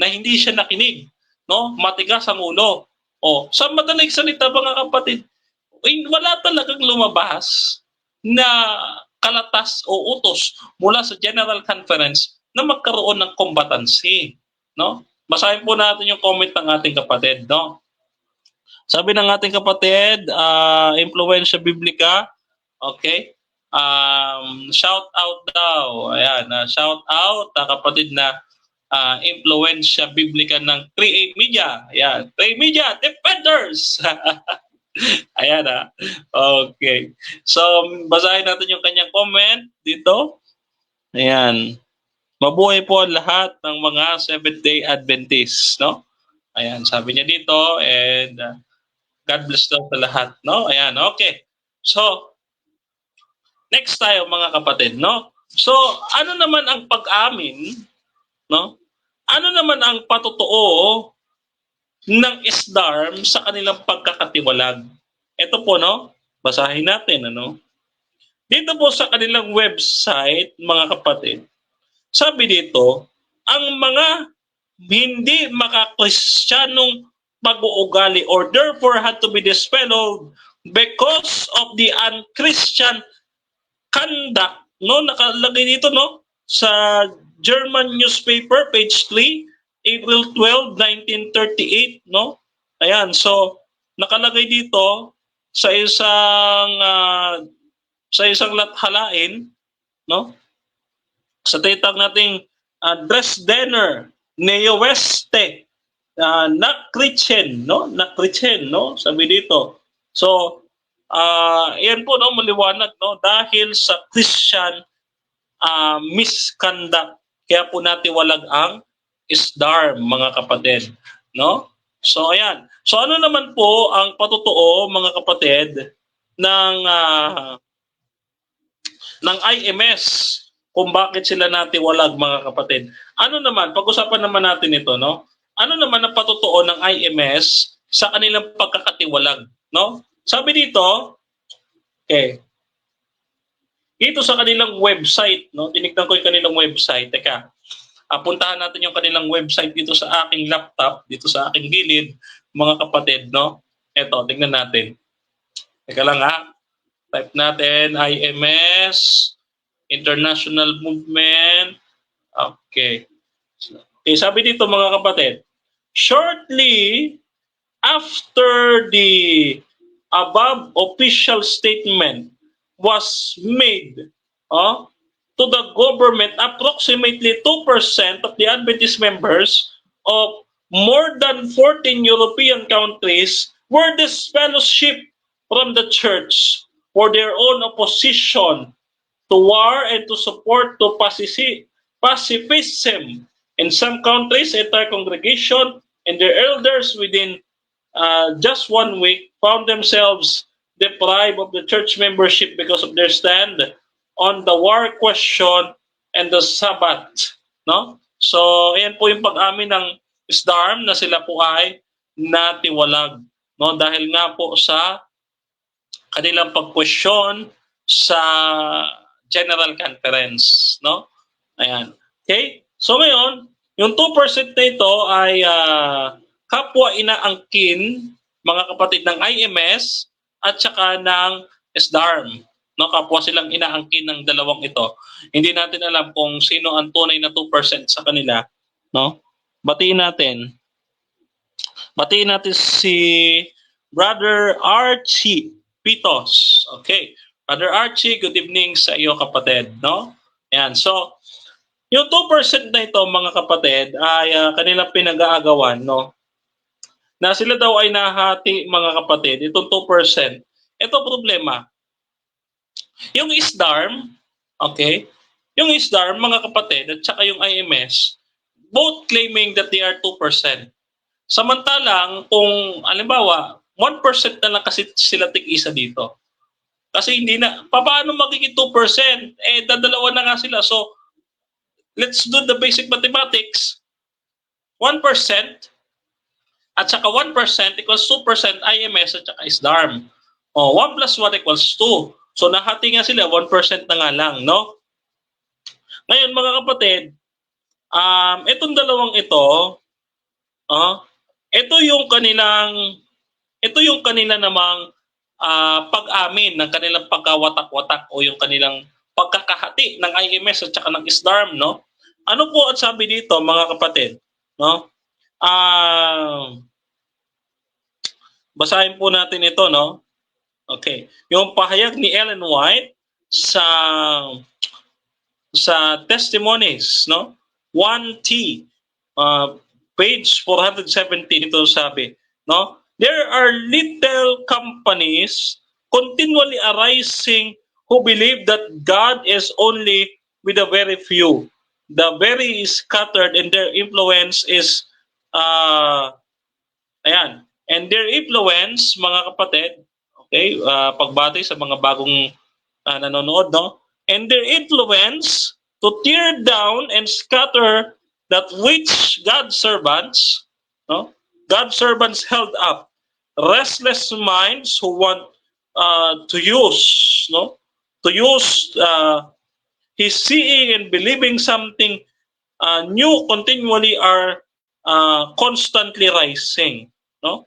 na hindi siya nakinig, no? Matigas ang ulo. O, sa madaling salita, mga kapatid, wala talagang lumabas na kalatas o utos mula sa General Conference na magkaroon ng combatancy, no? Basahin po natin yung comment ng ating kapatid, no? Sabi ng ating kapatid, Influensya Biblika, okay? Shout out daw. Ayan, shout out kapatid na Influensya Biblika ng 3A Media. Ayan, 3A Media Defenders. Ayan Okay. So, basahin natin yung kanyang comment dito. Ayan. Mabuhay po ang lahat ng mga Seventh-day Adventists, no? Ayan, sabi niya dito, and God bless daw sa lahat, no? Ayan, okay. So, next tayo, mga kapatid, no? So, ano naman ang pag-amin, no? Ano naman ang patotoo ng SDARM sa kanilang pagkakatiwalag? Ito po, no? Basahin natin, ano? Dito po sa kanilang website, mga kapatid, sabi dito, ang mga hindi makakristyanong pag-uugali or therefore had to be dispelled because of the unchristian conduct, no? Nakalagay dito, no? Sa German newspaper, page 3, April 12, 1938, no? Ayan, so nakalagay dito sa isang lathalain, no? Sa titag nating Dresdener Neo-Weste Nakritchen, no? Nakritchen, no? Sabi dito. So, yan po, no? Maliwanag, no? Dahil sa Christian misconduct, kaya po natiwalag ang SDARM, mga kapatid, no? So ayan. So ano naman po ang patotoo, mga kapatid, ng IMS kung bakit sila natiwalag, mga kapatid? Ano naman, pag-usapan naman natin ito, no? Ano naman ang patotoo ng IMS sa kanilang pagkakatiwalag, no? Sabi dito, okay, dito sa kanilang website, no? Tinignan ko yung kanilang website. Teka, puntahan natin yung kanilang website dito sa aking laptop, dito sa aking gilid, mga kapatid, no? Eto, tingnan natin. Teka lang Type natin, IMS, International Movement. Okay. Okay, sabi dito, mga kapatid, shortly after the above official statement was made to the government, approximately 2% of the Adventist members of more than 14 European countries were disfellowship from the church for their own opposition to war and to support to pacifism. In some countries, entire congregation and their elders within just 1 week found themselves deprived of the church membership because of their stand on the war question and the Sabbath, no? So, ayan po yung pag-amin ng SDARM na sila po ay natiwalag, no? Dahil nga po sa kanilang pag-question sa General Conference, no? Ayan. Okay? So ngayon, yung 2% na ito ay kapwa inaangkin, mga kapatid, ng IMS at saka ng SDARM. No, kapwa silang inaangkin ng dalawang ito. Hindi natin alam kung sino ang tunay na 2% sa kanila, no? Batiin natin si Brother Archie Pitos. Okay. Brother Archie, good evening sa iyo, kapatid, no? Ayan. So, yung 2% na ito, mga kapatid, ay kanilang pinag-aagawan, no? na sila daw ay nahati, mga kapatid, itong 2%. Ito problema. Yung ISDARM, okay, yung ISDARM, mga kapatid, at saka yung IMS, both claiming that they are 2%. Samantalang, kung, alimbawa, 1% na lang kasi sila tig-isa dito. Kasi hindi na, paano magiging 2%? Eh, dadalawa na nga sila. So, let's do the basic mathematics. 1% at saka 1% equals 2% IMS at saka ISDARM. O, 1 plus 1 equals 2. So, nahati nga sila, 1% na nga lang, no? Ngayon, mga kapatid, itong dalawang ito, ito yung kanila namang pag-amin ng kanilang pagkawatak-watak o yung kanilang pagkakahati ng IMS at saka ng ISDARM, no? Ano po at sabi dito, mga kapatid, no? Basahin po natin ito, no? Okay. Yung pahayag ni Ellen White sa Testimonies, no? 1T, page 417, ito sabi, no? There are little companies continually arising who believe that God is only with a very few. The very scattered, and their influence is ayan. And their influence, mga kapatid, okay, pagbati sa mga bagong nanonood, no? And their influence to tear down and scatter that which God's servants, no? God's servants held up. Restless minds who want to use, no? To use his seeing and believing something new continually are constantly rising, no?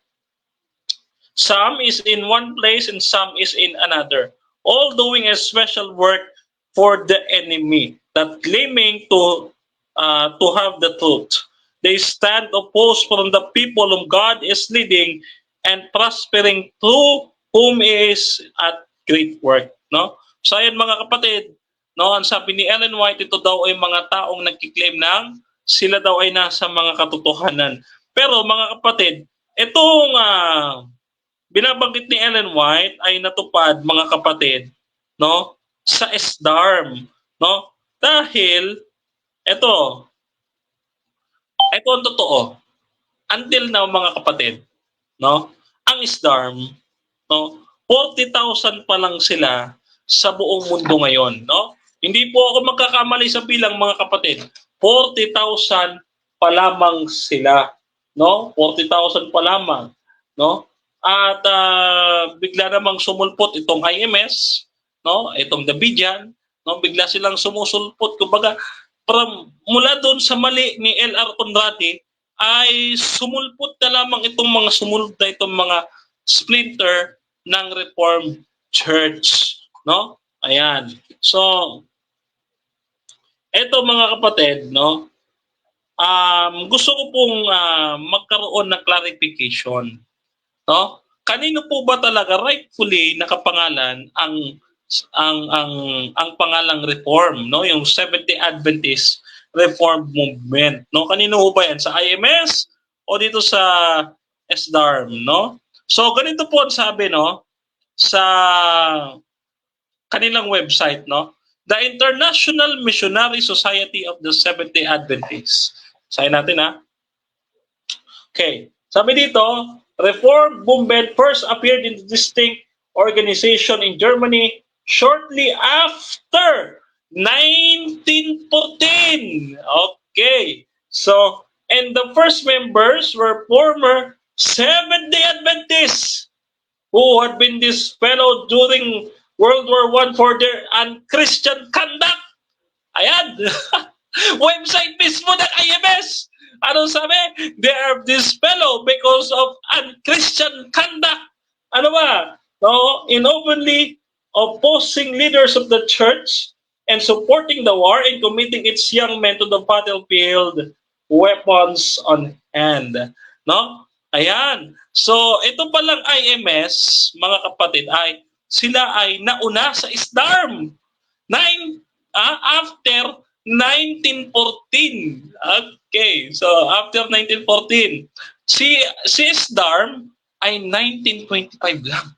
Some is in one place and some is in another, all doing a special work for the enemy, that claiming to have the truth. They stand opposed from the people whom God is leading and prospering through whom is at great work. No? So ayan, mga kapatid, no, ang sabi ni Ellen White, ito daw ay mga taong nagkiklaim ng sila daw ay nasa mga katotohanan. Pero mga kapatid, itong binabanggit ni Ellen White ay natupad, mga kapatid, no, sa ISDARM, no? Dahil ito ang totoo. Until now, mga kapatid, no, ang ISDARM, no, 40,000 pa lang sila sa buong mundo ngayon, no? Hindi po ako magkakamali sa bilang, mga kapatid. 40,000 pa lamang sila, no? 40,000 pa lamang, no? At bigla namang sumulpot itong IMS, no? Itong Davidian, no? Bigla silang sumusulpot, kumbaga mula doon sa mali ni L.R. Conradi ay sumulpot na lamang itong mga sumunod na itong mga splinter ng Reformed Church, no? Ayan. So eto, mga kapatid, no? Gusto ko pong magkaroon ng clarification. No? Kanino po ba talaga rightfully nakapangalan ang pangalang Reform, no? Yung Seventh-day Adventist Reform Movement, no? Kanino po ba 'yan? Sa IMS o dito sa ISDARM, no? So ganito po ang sabi, no, sa kanilang website, no? The International Missionary Society of the Seventh-day Adventists. Sabi natin, ha? Okay. Sabi dito, Reform movement first appeared in the distinct organization in Germany shortly after 1914. Okay. So, and the first members were former Seventh-day Adventists who had been disbanded during World War I for their unchristian conduct. Ayan. Website mismo ng IMS. Ano sabi? They are disbanded because of unchristian conduct. Ano ba? No, in openly opposing leaders of the church and supporting the war and committing its young men to the battlefield, weapons on hand. No? Ayan. So, ito palang IMS, mga kapatid, ay sila ay nauna sa ISDARM after 1914. Okay, so after 1914. Si SDARM ay 1925 lang.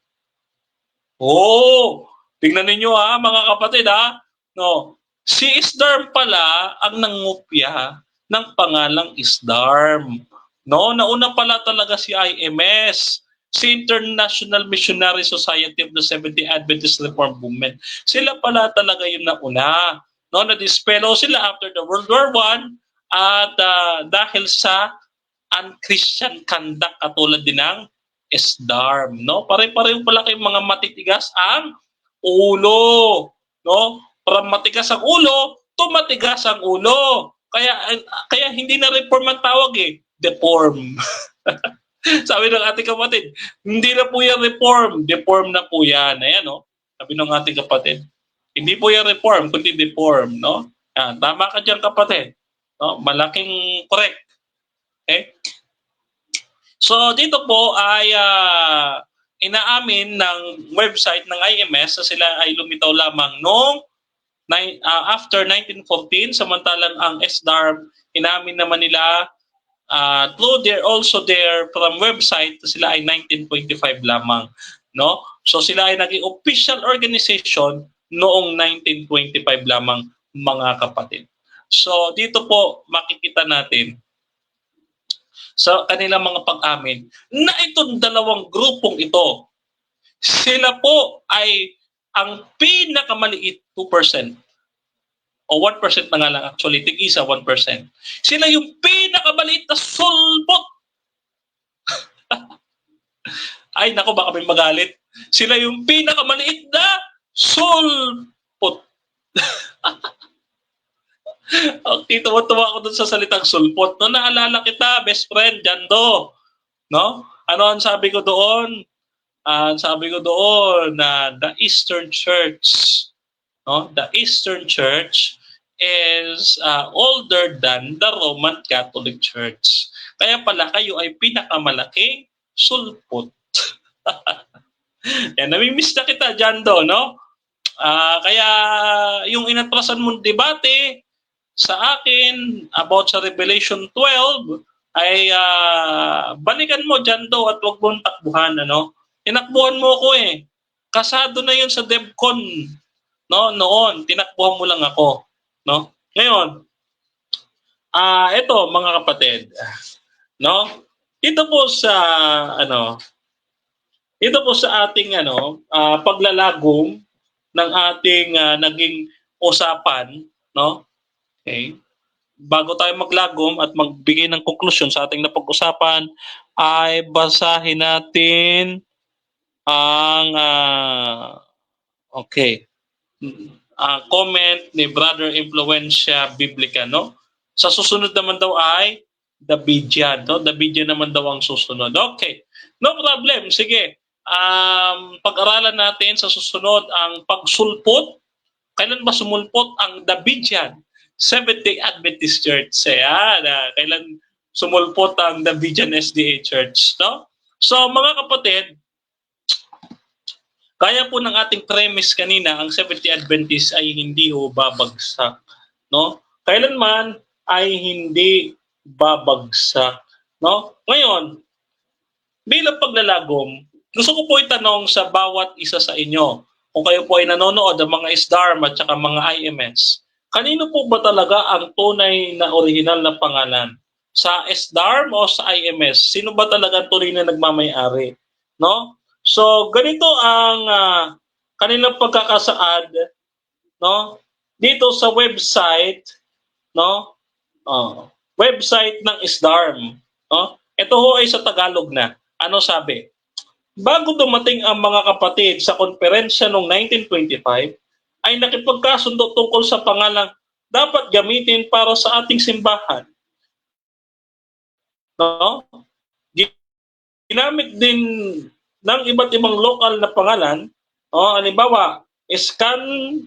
Oh, tingnan ninyo ha, mga kapatid ha. No, si SDARM pala ang nangopya ng pangalang SDARM. No, nauna pala talaga si IMS, si International Missionary Society of the Seventh-day Adventist Reformed Movement. Sila pala talaga yung nauna. No, na-dispelo sila after the World War I at dahil sa unchristian conduct katulad din ng SDARM, no? Pare-pareho pala kayong mga matitigas ang ulo, no? Para matigas ang ulo, tumatigas ang ulo. Kaya hindi na reform ang tawag eh, deform. Sabi ng ating kapatid, hindi na po yan reform, deform na po yan. Ayan, no? Sabi ng ating kapatid, hindi po yan reform, kundi deform, no? Tama ka dyan, kapatid. No? Malaking correct. Okay? So dito po ay inaamin ng website ng IMS na sila ay lumitaw lamang noong after 1914, samantalang ang SDARM inamin naman nila through their from website sila ay 1925 lamang, no? So sila ay naging official organization noong 1925 lamang, mga kapatid. So dito po makikita natin sa kanilang mga pag-amin na itong dalawang grupong ito, sila po ay ang pinakamaliit 2% o 1% na nga lang actually, tig-isa 1%. Sila yung pinakamaliit na sulpot. Ay nako, baka may magalit. Sila yung pinakamaliit na sulpot. Okay, tuwa-tuwa ako dun sa salitang sulpot. No, naalala kita, best friend, Jando. No? Ano ang sabi ko doon? Sabi ko doon na the Eastern Church, no? The Eastern Church is older than the Roman Catholic Church. Kaya pala kayo ay pinakamalaking sulpot. Yan, namimiss na kita, Jando, no? Kaya yung inatrasan mong debate sa akin about sa Revelation 12 ay balikan mo dyan do at huwag mong takbuhan, ano? Tinakbuhan mo ako eh. Kasado na yun sa DevCon, no? Noon, tinakbuhan mo lang ako, no? Ngayon, ito mga kapatid, no? Dito po sa ating paglalagom ng ating naging usapan, no? Okay. Bago tayo maglagom at magbigay ng konklusyon sa ating napag-usapan, ay basahin natin ang comment ni Brother Influencia Biblica, no? Sa susunod naman daw ay Davidian, no? Davidian naman daw ang susunod. Okay. No problem. Sige. Pag-aralan natin sa susunod ang pagsulpot. Kailan ba sumulpot ang Davidian Seventh-day Adventist Church? Kailan sumulpot ang Davidian SDA Church, no? So mga kapatid, kaya po ng ating premise kanina, ang Seventh-day Adventist ay hindi babagsak, no? Kailanman ay hindi babagsak, no? Ngayon, bilang paglalagom, gusto ko po itanong sa bawat isa sa inyo, kung kayo po ay nanonood ng mga SDARM at saka mga IMS, kanino po ba talaga ang tunay na original na pangalan? Sa SDARM o sa IMS? Sino ba talaga ang tunay na nagmamay-ari? No? So, ganito ang kanilang pagkakasaad, no? Dito sa website, no? Website ng SDARM, no? Ito ho ay sa Tagalog na. Ano sabi? Bago dumating ang mga kapatid sa konferensya noong 1925, ay nakipagkasundo tungkol sa pangalang dapat gamitin para sa ating simbahan. No? Ginamit din ng iba't ibang lokal na pangalan. Halimbawa,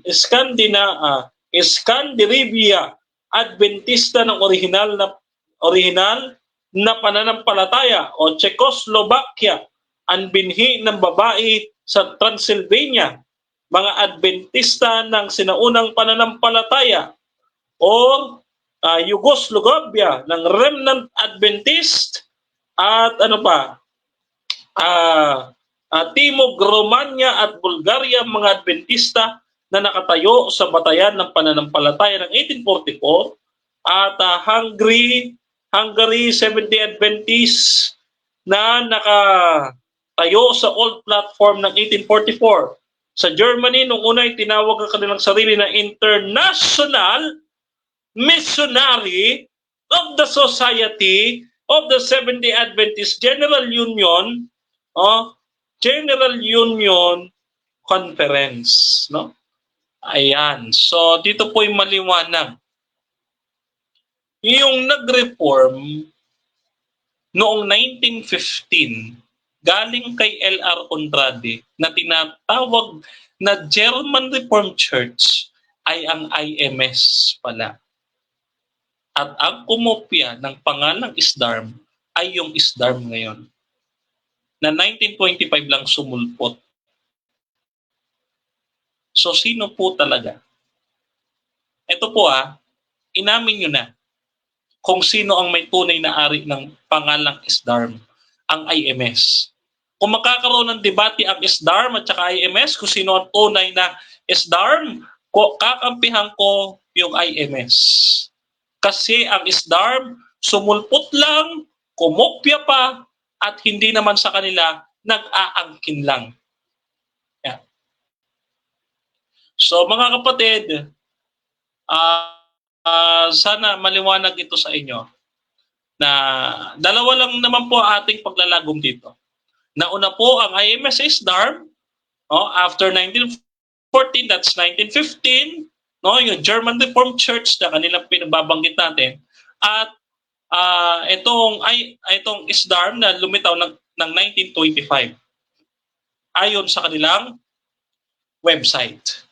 Scandinavia Adventista ng original na pananampalataya, o Czechoslovakia ang binhi ng babae sa Transylvania, mga Adventista ng sinaunang pananampalataya, o Yugoslavia ng Remnant Adventist, At ano pa? Timog, Romania at Bulgaria, mga Adventista na nakatayo sa batayan ng pananampalataya ng 1844 at Hungary Seventh-day Adventists na nakatayo sa old platform ng 1844. Sa Germany, nung una ay tinawag ang kanilang sarili na International Missionary of the Society of the Seventh-day Adventist General Union, General Union Conference, no? Ayan. So dito po 'yung maliwanag. Yung nag-reform noong 1915 galing kay L.R. Conradi na tinatawag na German Reformed Church ay ang IMS pala. At ang kumopya ng pangalang ISDARM ay yung ISDARM ngayon na 1925 lang sumulpot. So sino po talaga? Ito po inamin nyo na kung sino ang may tunay na ari ng pangalang ISDARM, ang IMS. Kung magkakaroon ng debate ang ISDARM at saka IMS, kung sino ang tunay na ISDARM, kakampihan ko yung IMS. Kasi ang ISDARM, sumulpot lang, kumopya pa, at hindi naman sa kanila, nag-aangkin lang. Yeah. So mga kapatid, sana maliwanag ito sa inyo na dalawa lang naman po ating paglalagom dito. Nauna po ang IMS ISDARM, after 1914, that's 1915, yung German Reformed Church na kanilang pinababanggit natin, at itong ISDARM na lumitaw ng 1925 ayon sa kanilang website.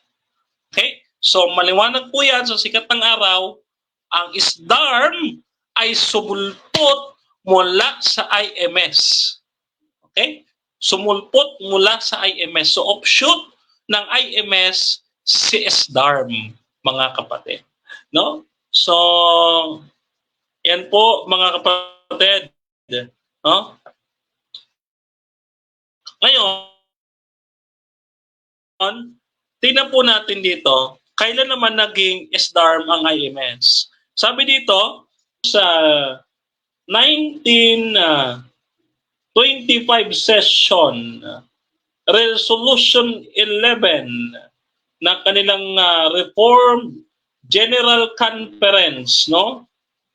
Okay? So maliwanag po yan sa sikat ng araw, ang ISDARM ay sumulpot mula sa IMS. Okay? Sumulpot mula sa IMS. So offshoot ng IMS si ISDARM, mga kapatid. No? So yan po mga kapatid. No? Ngayon, tingnan po natin dito, kailan naman naging ISDARM ang IMS? Sabi dito, sa 1925 session, Resolution 11 na kanilang Reformed General Conference, no?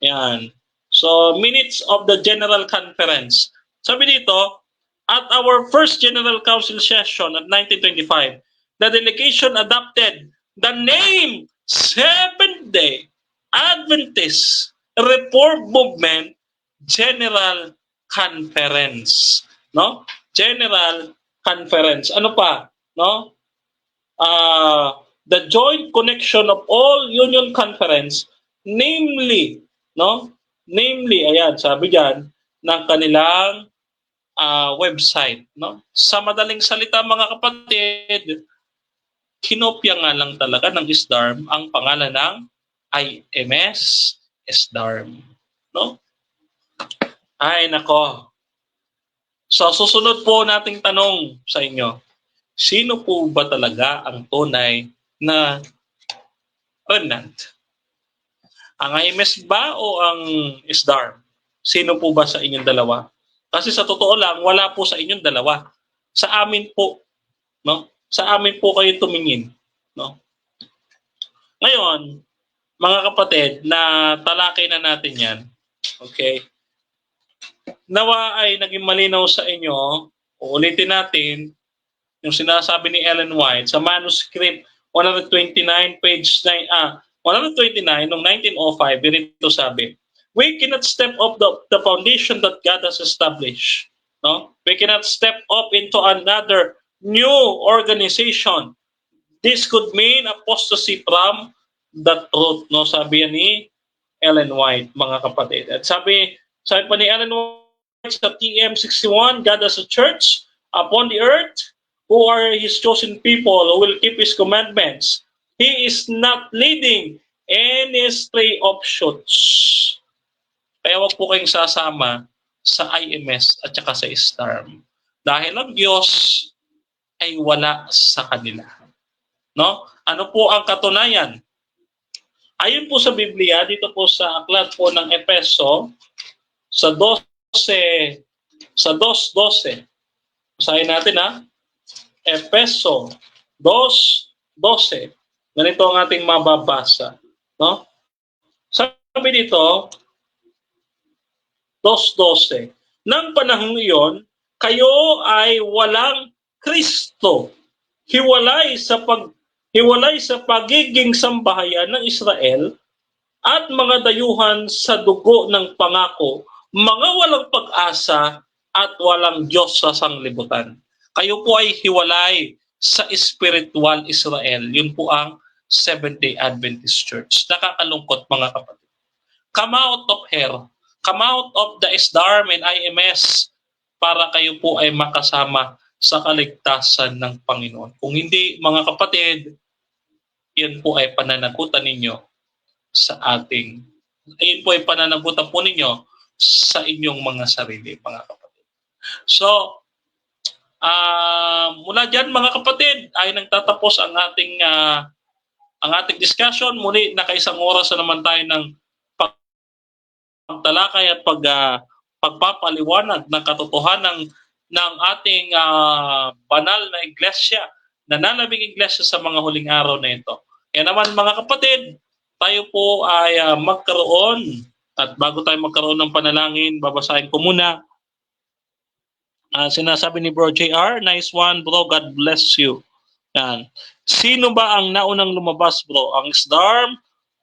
Yan. So, minutes of the General Conference. Sabi dito, at our first General Council session at 1925, the delegation adopted the name Seventh-day Adventist Reform Movement General Conference, no? General Conference. Ano pa, no? The joint connection of all union conference, namely, no? Namely, ayan, sabi diyan ng kanilang website, no? Sa madaling salita mga kapatid, kinopya nga lang talaga ng ISDARM ang pangalan ng IMS ISDARM, no? Ay nako. So susunod po nating tanong sa inyo, sino po ba talaga ang tunay na remnant? Ang IMS ba o ang ISDARM? Sino po ba sa inyong dalawa? Kasi sa totoo lang, wala po sa inyong dalawa. Sa amin po, no? Sa amin po kayo tumingin, no? Ngayon, mga kapatid, na talakay na natin 'yan. Okay? Nawa ay naging malinaw sa inyo. Uulitin natin yung sinasabi ni Ellen White sa manuscript 129 page 129 noong 1905, ganito sabi, we cannot step up the foundation that God has established. No? We cannot step up into another new organization. This could mean apostasy from the truth. No? Sabi yan ni Ellen White, mga kapatid. At sabi pa ni Ellen White sa TM 61, God has a church upon the earth who are His chosen people who will keep His commandments. He is not leading any stray offshoots. Kaya wag po kayong sasama sa IMS at saka sa STARM. Dahil ang Diyos ay wala sa kanila. No? Ano po ang katunayan? Ayon po sa Biblia, dito po sa aklat po ng Efeso, sa 12, sa 2:12. Basahin natin ha. Efeso 2:12. Ganito ang ating mababasa. No? Sabi dito, 2:12. Nang panahong iyon, kayo ay walang Kristo. Hiwalay sa pagiging sambahayan ng Israel at mga dayuhan sa dugo ng pangako, mga walang pag-asa at walang Diyos sa sanglibutan. Kayo po ay hiwalay sa spiritual Israel. Yun po ang Seventh-day Adventist Church. Nakakalungkot mga kapatid. Come out of her. Come out of the SDARM and IMS para kayo po ay makasama sa kaligtasan ng Panginoon. Kung hindi, mga kapatid, yan po ay pananagutan ninyo sa ating, ayun po ay pananagutan po ninyo sa inyong mga sarili, mga kapatid. So, mula dyan mga kapatid, ay nagtatapos ang ating discussion. Muli, nakaisang oras na naman tayo ng pagtalakay at pagpapaliwanag ng katotohanan ng ating banal na iglesia, nananabing iglesia sa mga huling araw na ito. Kaya naman mga kapatid, tayo po ay magkaroon, at bago tayo magkaroon ng panalangin, babasahin ko muna. Sinasabi ni Bro JR, nice one bro, God bless you. Yan. Sino ba ang naunang lumabas bro? Ang SDARM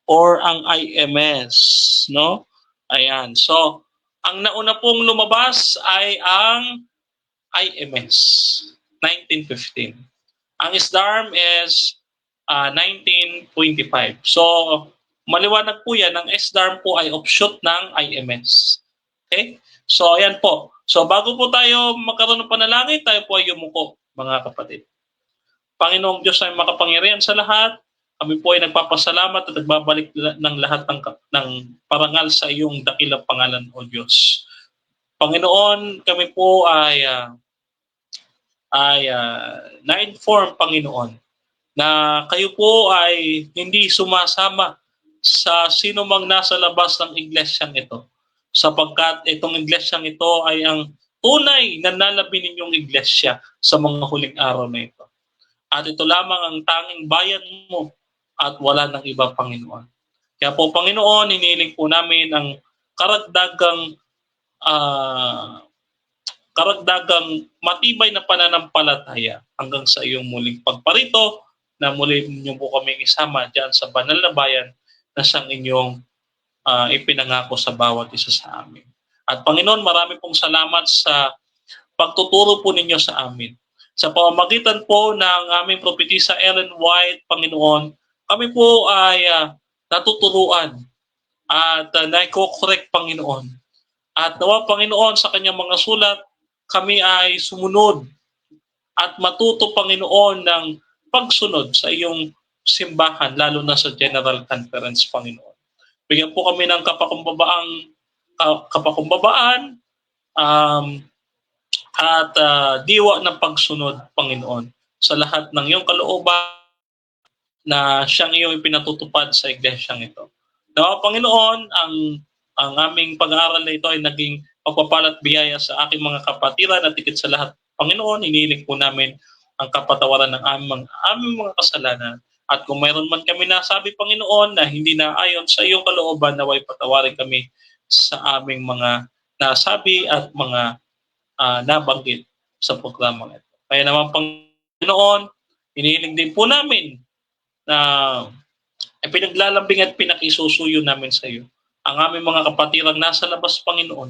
or ang IMS? No? Ayan. So, ang nauna pong lumabas ay ang IMS, 1915. Ang SDARM is 1925. So, maliwanag po yan, ang SDARM po ay offshoot ng IMS. Okay? So, ayan po. So, bago po tayo magkaroon ng panalangin, tayo po ay yumuko, mga kapatid. Panginoong Diyos ay makapangyarihan sa lahat. Kami po ay nagpapasalamat at nagbabalik ng lahat ng parangal sa iyong dakilang pangalan, O Diyos. Panginoon, kami po ay na-inform, Panginoon, na kayo po ay hindi sumasama sa sino mang nasa labas ng iglesyang ito, sapagkat itong iglesyang ito ay ang tunay na nalabi ninyong iglesia sa mga huling araw na ito. At ito lamang ang tanging bayan mo at wala ng iba, Panginoon. Kaya po, Panginoon, hinihiling po namin ang karagdagang matibay na pananampalataya hanggang sa iyong muling pagparito, na muli niyo po kami isama dyan sa banal na bayan na siyang inyong ipinangako sa bawat isa sa amin. At Panginoon, marami pong salamat sa pagtuturo po ninyo sa amin. Sa pamamagitan po ng aming propetisa Ellen White, Panginoon, kami po ay natuturuan at naiko-correct, Panginoon. At nawa, Panginoon, sa kanyang mga sulat, kami ay sumunod at matuto, Panginoon, ng pagsunod sa iyong simbahan, lalo na sa General Conference, Panginoon. Bigyan po kami ng kapakumbabaan at diwa ng pagsunod, Panginoon, sa lahat ng iyong kalooban na siyang iyong ipinatutupad sa iglesyang ito. Nawa, Panginoon, ang aming pag-aaral na ito ay naging pagpapalat biyaya sa aking mga kapatiran at higit sa lahat, Panginoon, iniling po namin ang kapatawaran ng aming mga kasalanan. At kung mayroon man kami nasabi, Panginoon, na hindi na ayon sa iyong kalooban, naway patawarin kami sa aming mga nasabi at mga nabanggit sa programang ito. Kaya naman, Panginoon, inihiling din po namin na pinaglalambing at pinakisusuyo namin sa iyo ang aming mga kapatirang nasa labas, Panginoon.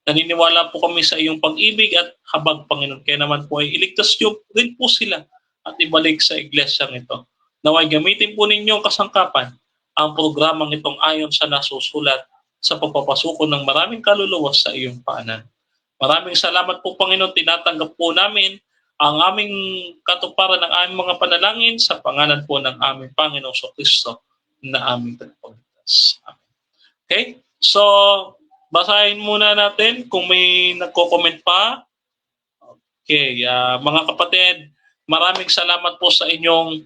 Naniniwala po kami sa iyong pag-ibig at habag, Panginoon. Kaya naman po ay iligtas niyo rin po sila at ibalik sa iglesyang ito. Naway gamitin po ninyong kasangkapan ang programang itong ayon sa nasusulat sa pagpapasuko ng maraming kaluluwa sa iyong paanan. Maraming salamat po, Panginoon. Tinatanggap po namin ang aming katuparan ng aming mga panalangin sa pangalan po ng aming Panginoong Kristo na aming tagapagligtas. Amen. Okay? So, basahin muna natin kung may nagko-comment pa. Okay, mga kapatid, maraming salamat po sa inyong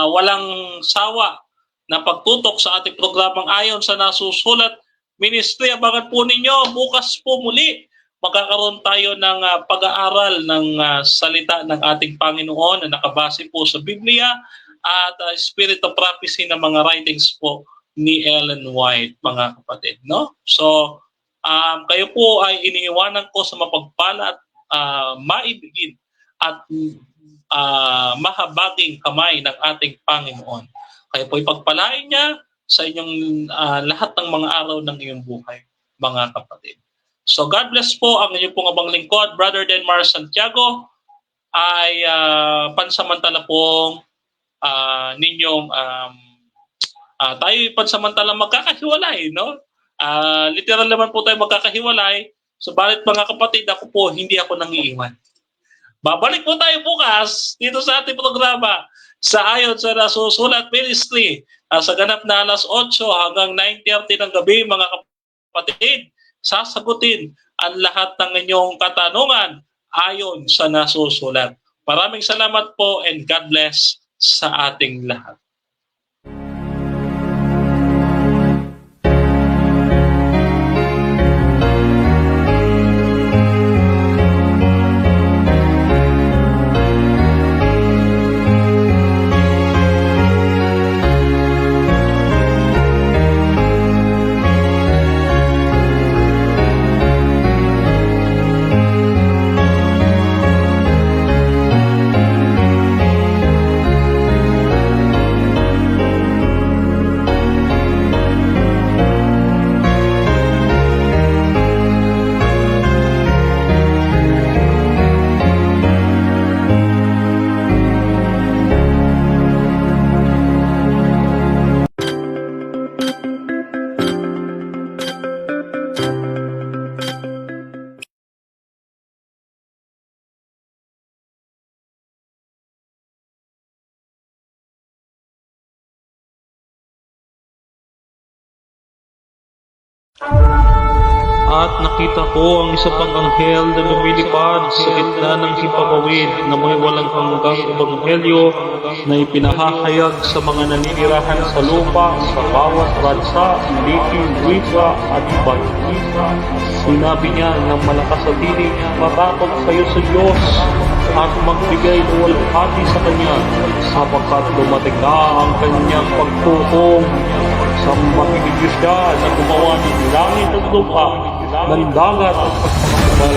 walang sawa na pagtutok sa ating programang Ayon sa Nasusulat Ministry. Abangan po ninyo, bukas po muli magkakaroon tayo ng pag-aaral ng salita ng ating Panginoon na nakabase po sa Biblia at Spirit of Prophecy ng mga writings po ni Ellen White, mga kapatid. No? So, kayo po ay iniiwanan ko sa mapagpala at maibigin at mahabaging kamay ng ating Panginoon. Kayo po ipagpalain niya sa inyong lahat ng mga araw ng iyong buhay, mga kapatid. So God bless po ang inyong pong abang lingkod, Brother Denmar Santiago, ay pansamantala pong ninyong tayo pansamantala magkakahiwalay, no? Literal naman po tayo magkakahiwalay. Subalit mga kapatid, ako po, hindi ako nangiiwan. Babalik po tayo bukas dito sa ating programa sa Ayon sa Nasusulat Ministry sa ganap na alas 8 hanggang 9:30 ng gabi, mga kapatid. Sasagutin ang lahat ng inyong katanungan ayon sa nasusulat. Maraming salamat po and God bless sa ating lahat. At nakita ko ang isa pang anghel na lumilipad sa gitna ng himpapawid na may walang hanggang ebanghelyo na ipinahahayag sa mga naninirahan sa lupa, sa bawat bansa, liki, wika at bansa. Sinabi niya ng malakas sa tinig, matakot kayo sa Diyos at magbigay ng walhati sa Kanya sapagkat dumating na ang Kanyang pagtukom. Sambahin niyo siya na gumawa ng langit at lupa, ng dagat at pagkakabal